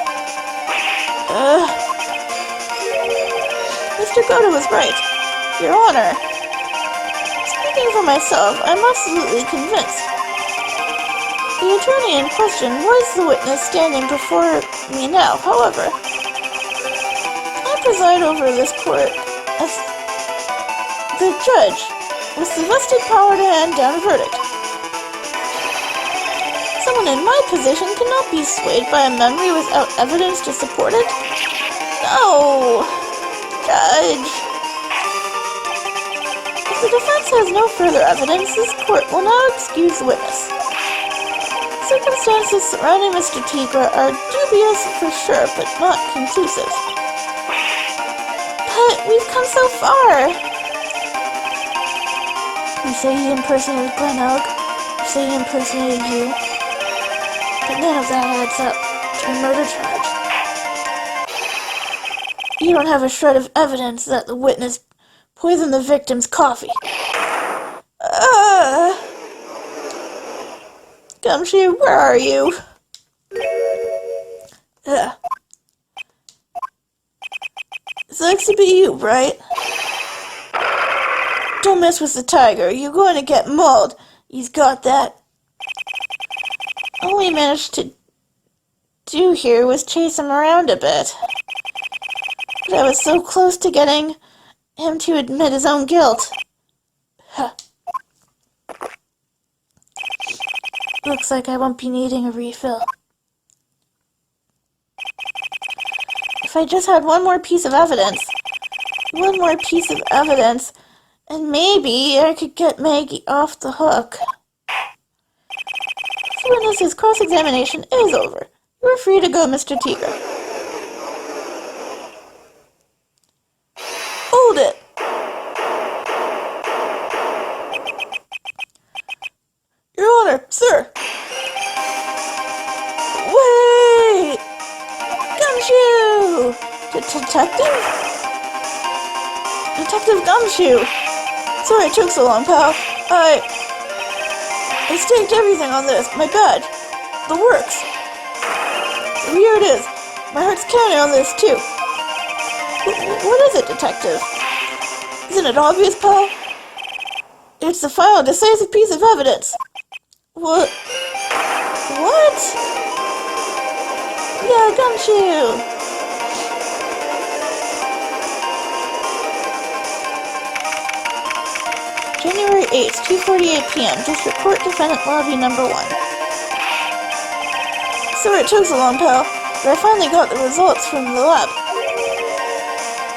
Mr. Goda was right, Your Honor. Speaking for myself, I'm absolutely convinced. The attorney in question was the witness standing before me now. However, I preside over this court as the judge with the vested power to hand down a verdict. Someone in my position cannot be swayed by a memory without evidence to support it. No, Judge. If the defense has no further evidence, this court will now excuse the witness. Circumstances surrounding Mr. Tigra are dubious for sure, but not conclusive. But we've come so far. You say he impersonated Glen Elk. You say he impersonated you. But none of that adds up to a murder charge. You don't have a shred of evidence that the witness poisoned the victim's coffee. Gumshoe, where are you? Sucks to be you, right? Don't mess with the tiger. You're going to get mauled. He's got that. All we managed to do here was chase him around a bit. But I was so close to getting him to admit his own guilt. Huh. Looks like I won't be needing a refill. If I just had one more piece of evidence, and maybe I could get Maggie off the hook. The witness's cross-examination is over. You're free to go, Mr. Tiger. Hold it! Your Honor, sir! Wait! Gumshoe! Detective? Detective Gumshoe! Sorry it took so long, pal. I staked everything on this. My bad. The works. Here it is. My heart's counting on this, too. What is it, Detective? Isn't it obvious, pal? It's the final decisive piece of evidence. What? Yeah, Gumshoe! January 8th, 2:48 p.m. District Court Defendant Lobby Number 1. Sorry it took so long, pal, but I finally got the results from the lab.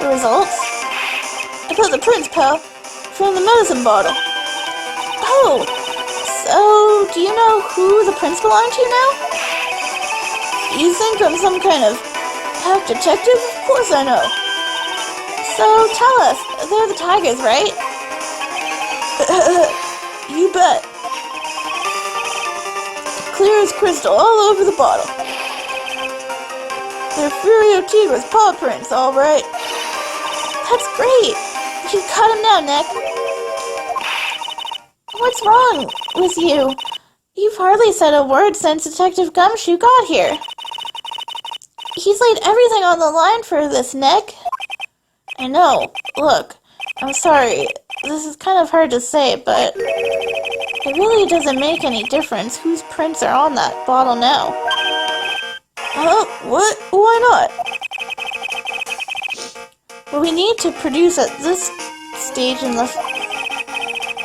The results? I got the prints, pal, from the medicine bottle. Oh! So, do you know who the prints belong to now? You think I'm some kind of hack detective? Of course I know. So, tell us, they're the Tigers, right? You bet. Clear as crystal all over the bottle. They're Furio Tigra's paw prints, alright. That's great. You should cut him now, Nick. What's wrong with you? You've hardly said a word since Detective Gumshoe got here. He's laid everything on the line for this, Nick. I know. Look, I'm sorry. This is kind of hard to say, but it really doesn't make any difference whose prints are on that bottle now. What? Why not? What we need to produce at this stage in the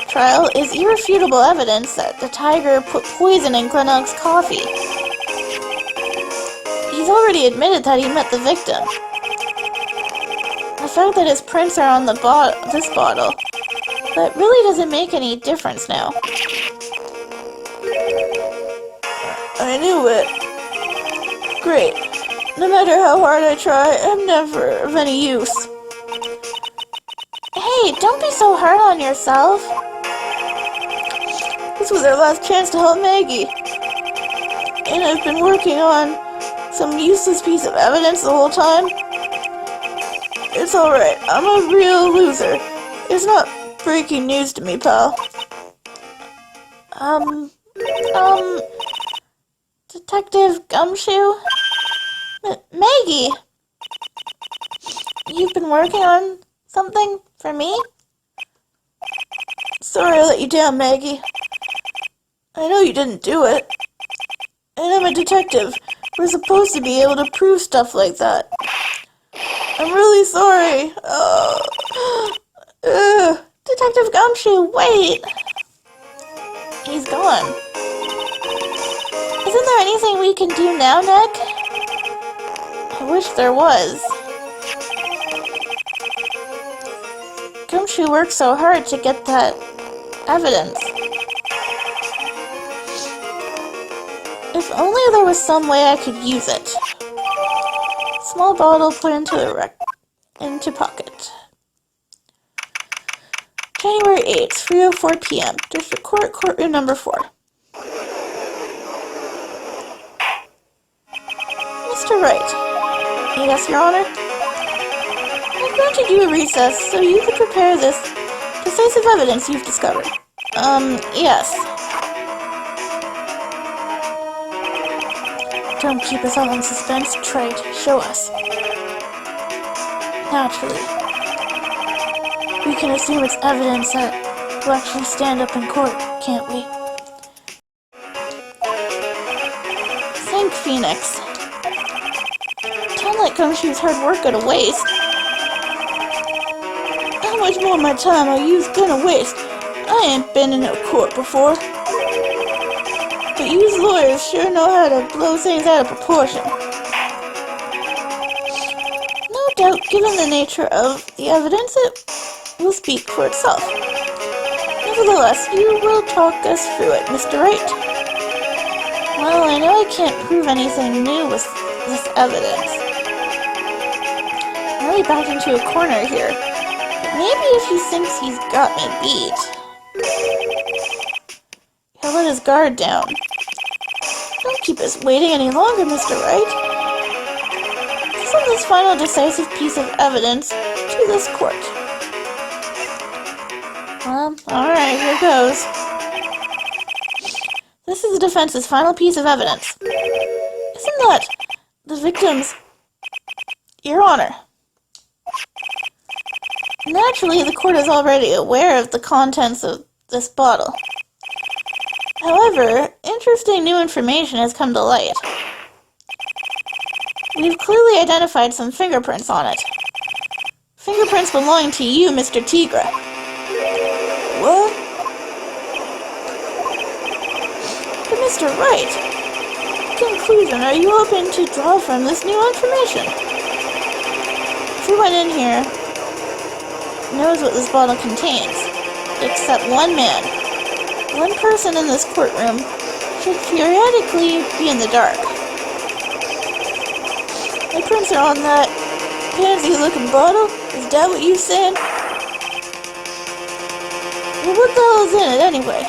trial is irrefutable evidence that the Tiger put poison in Glenelg's coffee. He's already admitted that he met the victim. The fact that his prints are on this bottle, that really doesn't make any difference now. I knew it. Great. No matter how hard I try, I'm never of any use. Hey, don't be so hard on yourself. This was our last chance to help Maggie. And I've been working on some useless piece of evidence the whole time. It's alright. I'm a real loser. It's not breaking news to me, pal. Detective Gumshoe? Maggie? You've been working on something for me? Sorry I let you down, Maggie. I know you didn't do it. And I'm a detective. We're supposed to be able to prove stuff like that. I'm really sorry. Detective Gumshoe, wait! He's gone. Isn't there anything we can do now, Nick? I wish there was. Gumshoe worked so hard to get that evidence. If only there was some way I could use it. Small bottle put into pocket. January 8th, 3:04 p.m. District Court, Courtroom Number 4. Mr. Wright. Yes, Your Honor? I granted you a recess so you could prepare this decisive evidence you've discovered. Yes. Don't keep us all in suspense. Try to show us. Naturally. We can assume it's evidence that will actually stand up in court, can't we? Thank Phoenix. Don't let Gumshoe's hard work go to waste. How much more of my time are you gonna waste? I ain't been in a court before. But you lawyers sure know how to blow things out of proportion. No doubt, given the nature of the evidence, it will speak for itself. Nevertheless, you will talk us through it, Mr. Wright. Well, I know I can't prove anything new with this evidence. I'm really backed into a corner here. But maybe if he thinks he's got me beat, he'll let his guard down. Don't keep us waiting any longer, Mr. Wright. Send this final decisive piece of evidence to this court. Well, alright, here goes. This is the defense's final piece of evidence. Isn't that the victim's... Your Honor. Naturally, the court is already aware of the contents of this bottle. However, interesting new information has come to light. We've clearly identified some fingerprints on it. Fingerprints belonging to you, Mr. Tigre. What? But Mr. Wright, what conclusion are you hoping to draw from this new information? Everyone in here knows what this bottle contains, except one man. One person in this courtroom should periodically be in the dark. My prints are on that pansy-looking bottle? Is that what you said? Well, what the hell is in it anyway?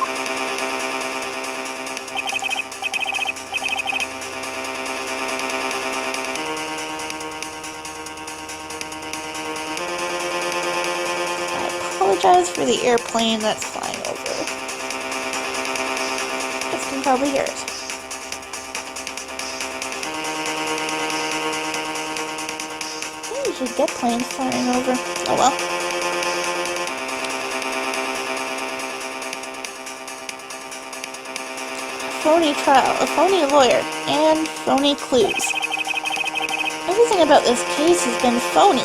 I apologize for the airplane that's flying over. You can probably hear it. I usually get planes flying over. Oh well. A phony trial, a phony lawyer, and phony clues. Everything about this case has been phony.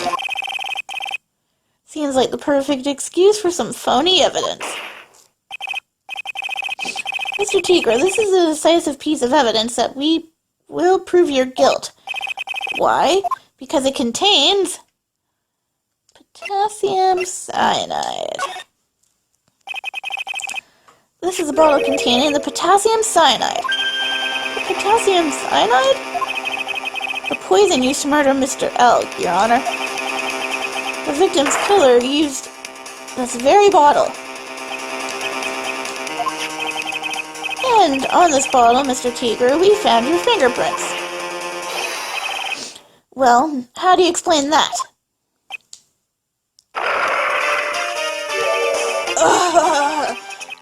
Seems like the perfect excuse for some phony evidence. Mr. Tigre, this is a decisive piece of evidence that we will prove your guilt. Why? Because it contains potassium cyanide. This is a bottle containing the potassium cyanide. The potassium cyanide? The poison used to murder Mr. L, Your Honor. The victim's killer used this very bottle. And on this bottle, Mr. Tigre, we found your fingerprints. Well, how do you explain that?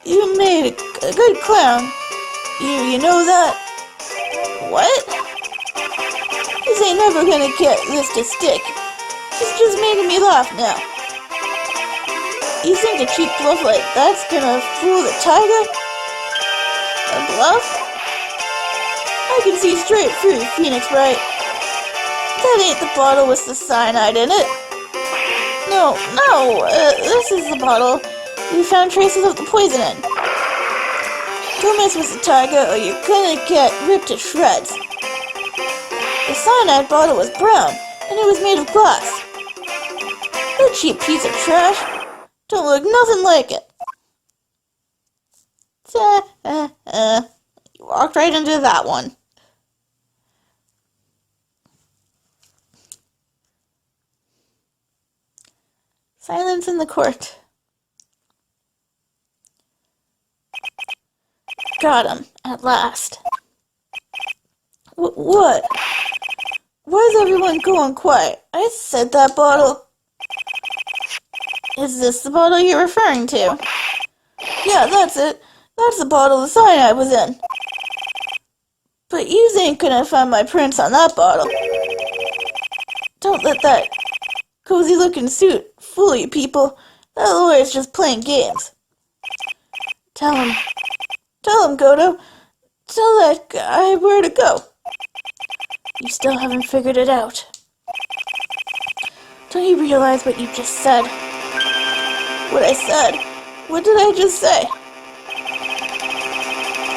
You made a good clown. You know that? What? This ain't never gonna get this to stick. It's just making me laugh now. You think a cheap bluff like that's gonna fool the tiger? A bluff? I can see straight through you, Phoenix Wright. That ain't the bottle with the cyanide in it. No, this is the bottle we found traces of the poison in. Don't mess with the tiger or you're gonna get ripped to shreds. The cyanide bottle was brown, and it was made of glass. That cheap piece of trash don't look nothing like it. You walked right into that one. Silence in the court. Got him, at last. What? Why is everyone going quiet? I said that bottle. Is this the bottle you're referring to? Yeah, that's it. That's the bottle the cyanide was in. But you ain't gonna find my prints on that bottle. Don't let that cozy-looking suit fool you, people. That lawyer's just playing games. Tell him, Goto. Tell that guy where to go. You still haven't figured it out. Don't you realize what you just said? what I said. What did I just say?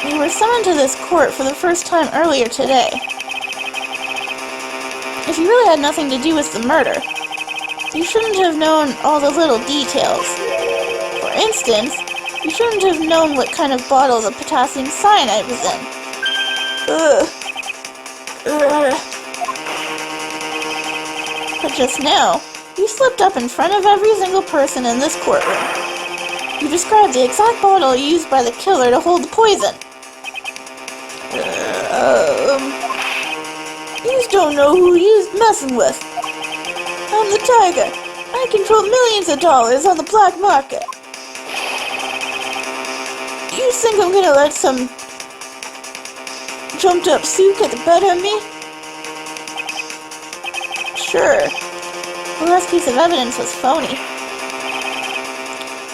You were summoned to this court for the first time earlier today. If you really had nothing to do with the murder, you shouldn't have known all the little details. For instance, you shouldn't have known what kind of bottle the potassium cyanide was in. Ugh. Ugh. But just now, you slipped up in front of every single person in this courtroom. You described the exact bottle used by the killer to hold the poison. You just don't know who you're messing with. I'm the Tiger. I control millions of dollars on the black market. You think I'm gonna let some jumped up suit get the better of me? Sure. The last piece of evidence was phony.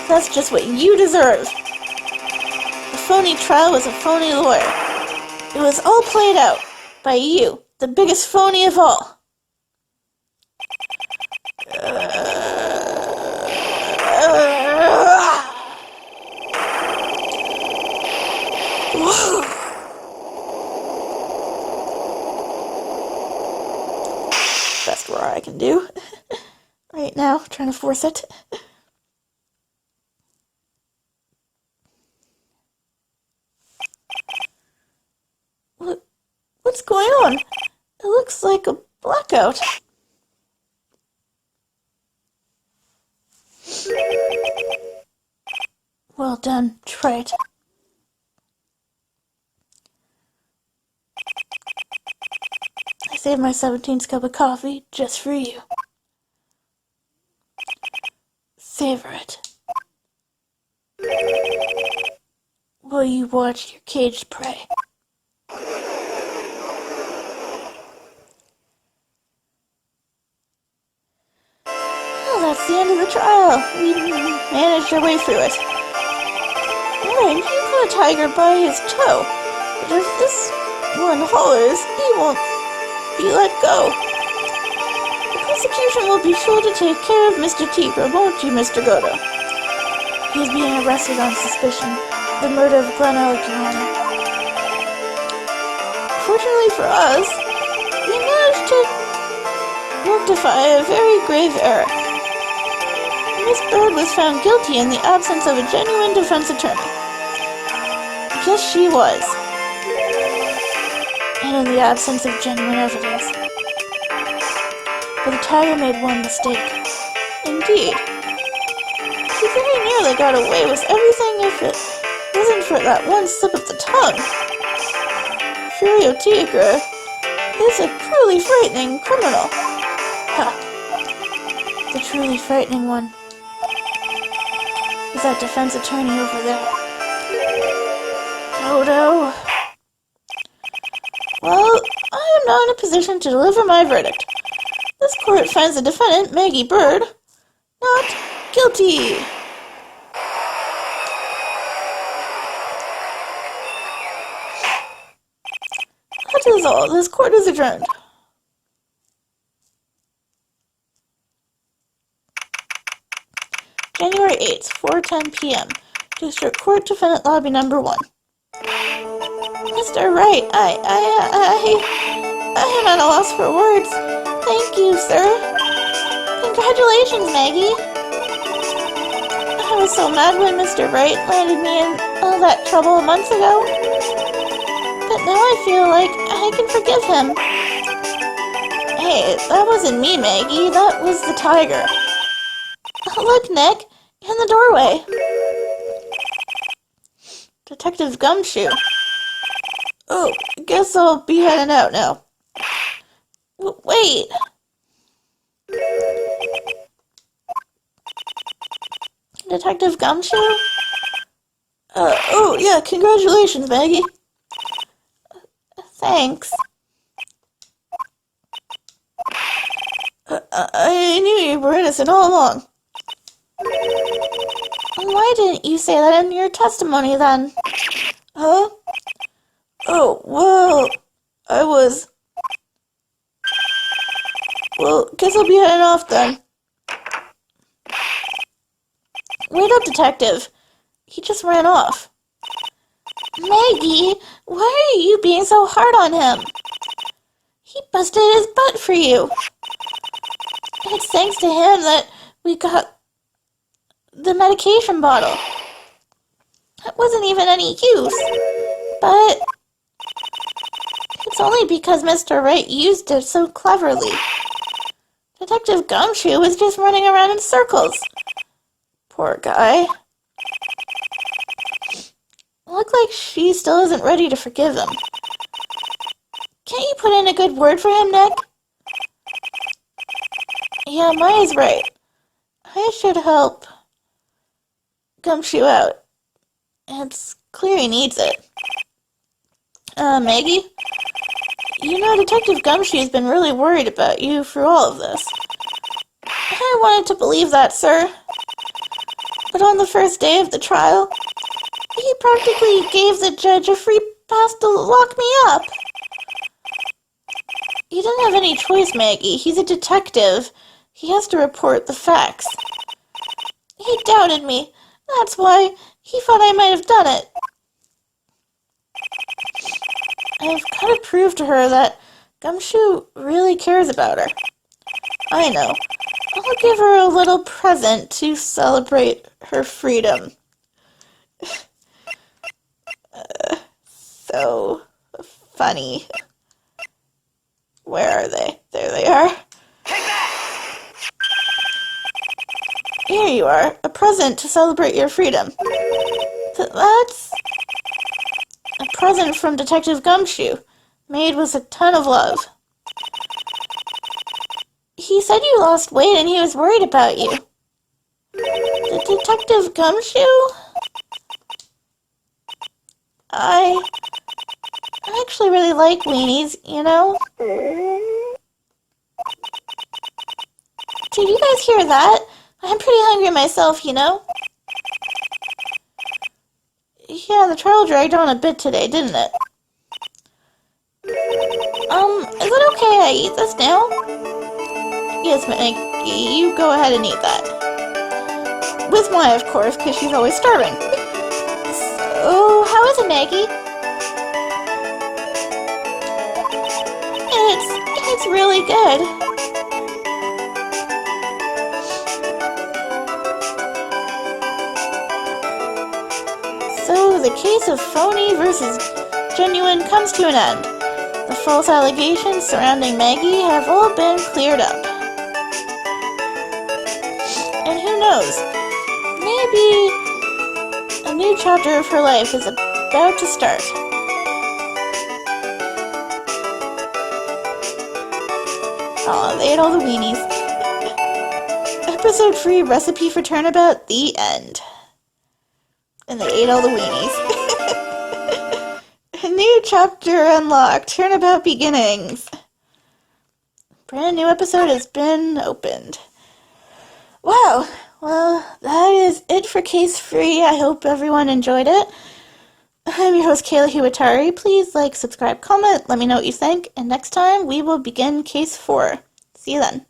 That's just what you deserve. A phony trial was a phony lawyer. It was all played out by you, the biggest phony of all. Best roar I can do. Right now, trying to force it. What's going on? It looks like a blackout. Well done, try it. I saved my 17th cup of coffee just for you. Savor it. While you watch your caged prey. Well, that's the end of the trial. We managed our way through it. Alright, you caught a tiger by his toe. But if this one hollers, he won't be let go. The prosecution will be sure to take care of Mr. Tigra, won't you, Mr. Godo? He is being arrested on suspicion of the murder of Glen Alexander. Fortunately for us, we managed to rectify a very grave error. Miss Bird was found guilty in the absence of a genuine defense attorney. Yes, she was. And in the absence of genuine evidence. But the tiger made one mistake. Indeed. She very nearly got away with everything if it wasn't for that one slip of the tongue. Furio Tigra is a truly frightening criminal. Ha! The truly frightening one is that defense attorney over there. Dodo. Well, I am now in a position to deliver my verdict. This court finds the defendant, Maggie Bird, not guilty. That is all. This court is adjourned. January 8th, 4:10 p.m. District Court Defendant Lobby Number 1. Mr. Wright, I am at a loss for words. Thank you, sir. Congratulations, Maggie. I was so mad when Mr. Wright landed me in all that trouble months ago. But now I feel like I can forgive him. Hey, that wasn't me, Maggie. That was the tiger. Look, Nick, in the doorway. Detective Gumshoe. Oh, I guess I'll be heading out now. Wait. Detective Gumshoe? Oh, yeah, congratulations, Maggie. Thanks. I knew you were innocent all along. Why didn't you say that in your testimony, then? Huh? Oh, well, I was... Well, guess I'll be heading off, then. Wait up, Detective. He just ran off. Maggie, why are you being so hard on him? He busted his butt for you. It's thanks to him that we got the medication bottle. It wasn't even any use, but it's only because Mr. Wright used it so cleverly. Detective Gumshoe was just running around in circles. Poor guy. Look like she still isn't ready to forgive him. Can't you put in a good word for him, Nick? Yeah, Maya's right. I should help Gumshoe out. It's clear he needs it. Maggie? You know Detective Gumshoe's been really worried about you through all of this. I wanted to believe that, sir. But on the first day of the trial, he practically gave the judge a free pass to lock me up. He didn't have any choice, Maggie. He's a detective. He has to report the facts. He doubted me. That's why he thought I might have done it. I've got to prove to her that Gumshoe really cares about her. I know. I'll give her a little present to celebrate her freedom. So funny. Where are they? There they are. Here you are, a present to celebrate your freedom. That's a present from Detective Gumshoe, made with a ton of love. He said you lost weight and he was worried about you. Detective Gumshoe? I actually really like weenies, you know? Did you guys hear that? I'm pretty hungry myself, you know? Yeah, the trial dragged on a bit today, didn't it? Is it okay I eat this now? Yes, Maggie, you go ahead and eat that. With Maya, of course, because she's always starving. So, how is it, Maggie? It's really good. So, the case of phony versus genuine comes to an end. The false allegations surrounding Maggie have all been cleared up. And who knows, maybe a new chapter of her life is about to start. Aw, they ate all the weenies. Episode 3, Recipe for Turnabout, the end. And they ate all the weenies. A new chapter unlocked. Turnabout beginnings. Brand new episode has been opened. Wow. Well, that is it for Case 3. I hope everyone enjoyed it. I'm your host, Kayla Hiwatari. Please like, subscribe, comment, let me know what you think. And next time, we will begin Case 4. See you then.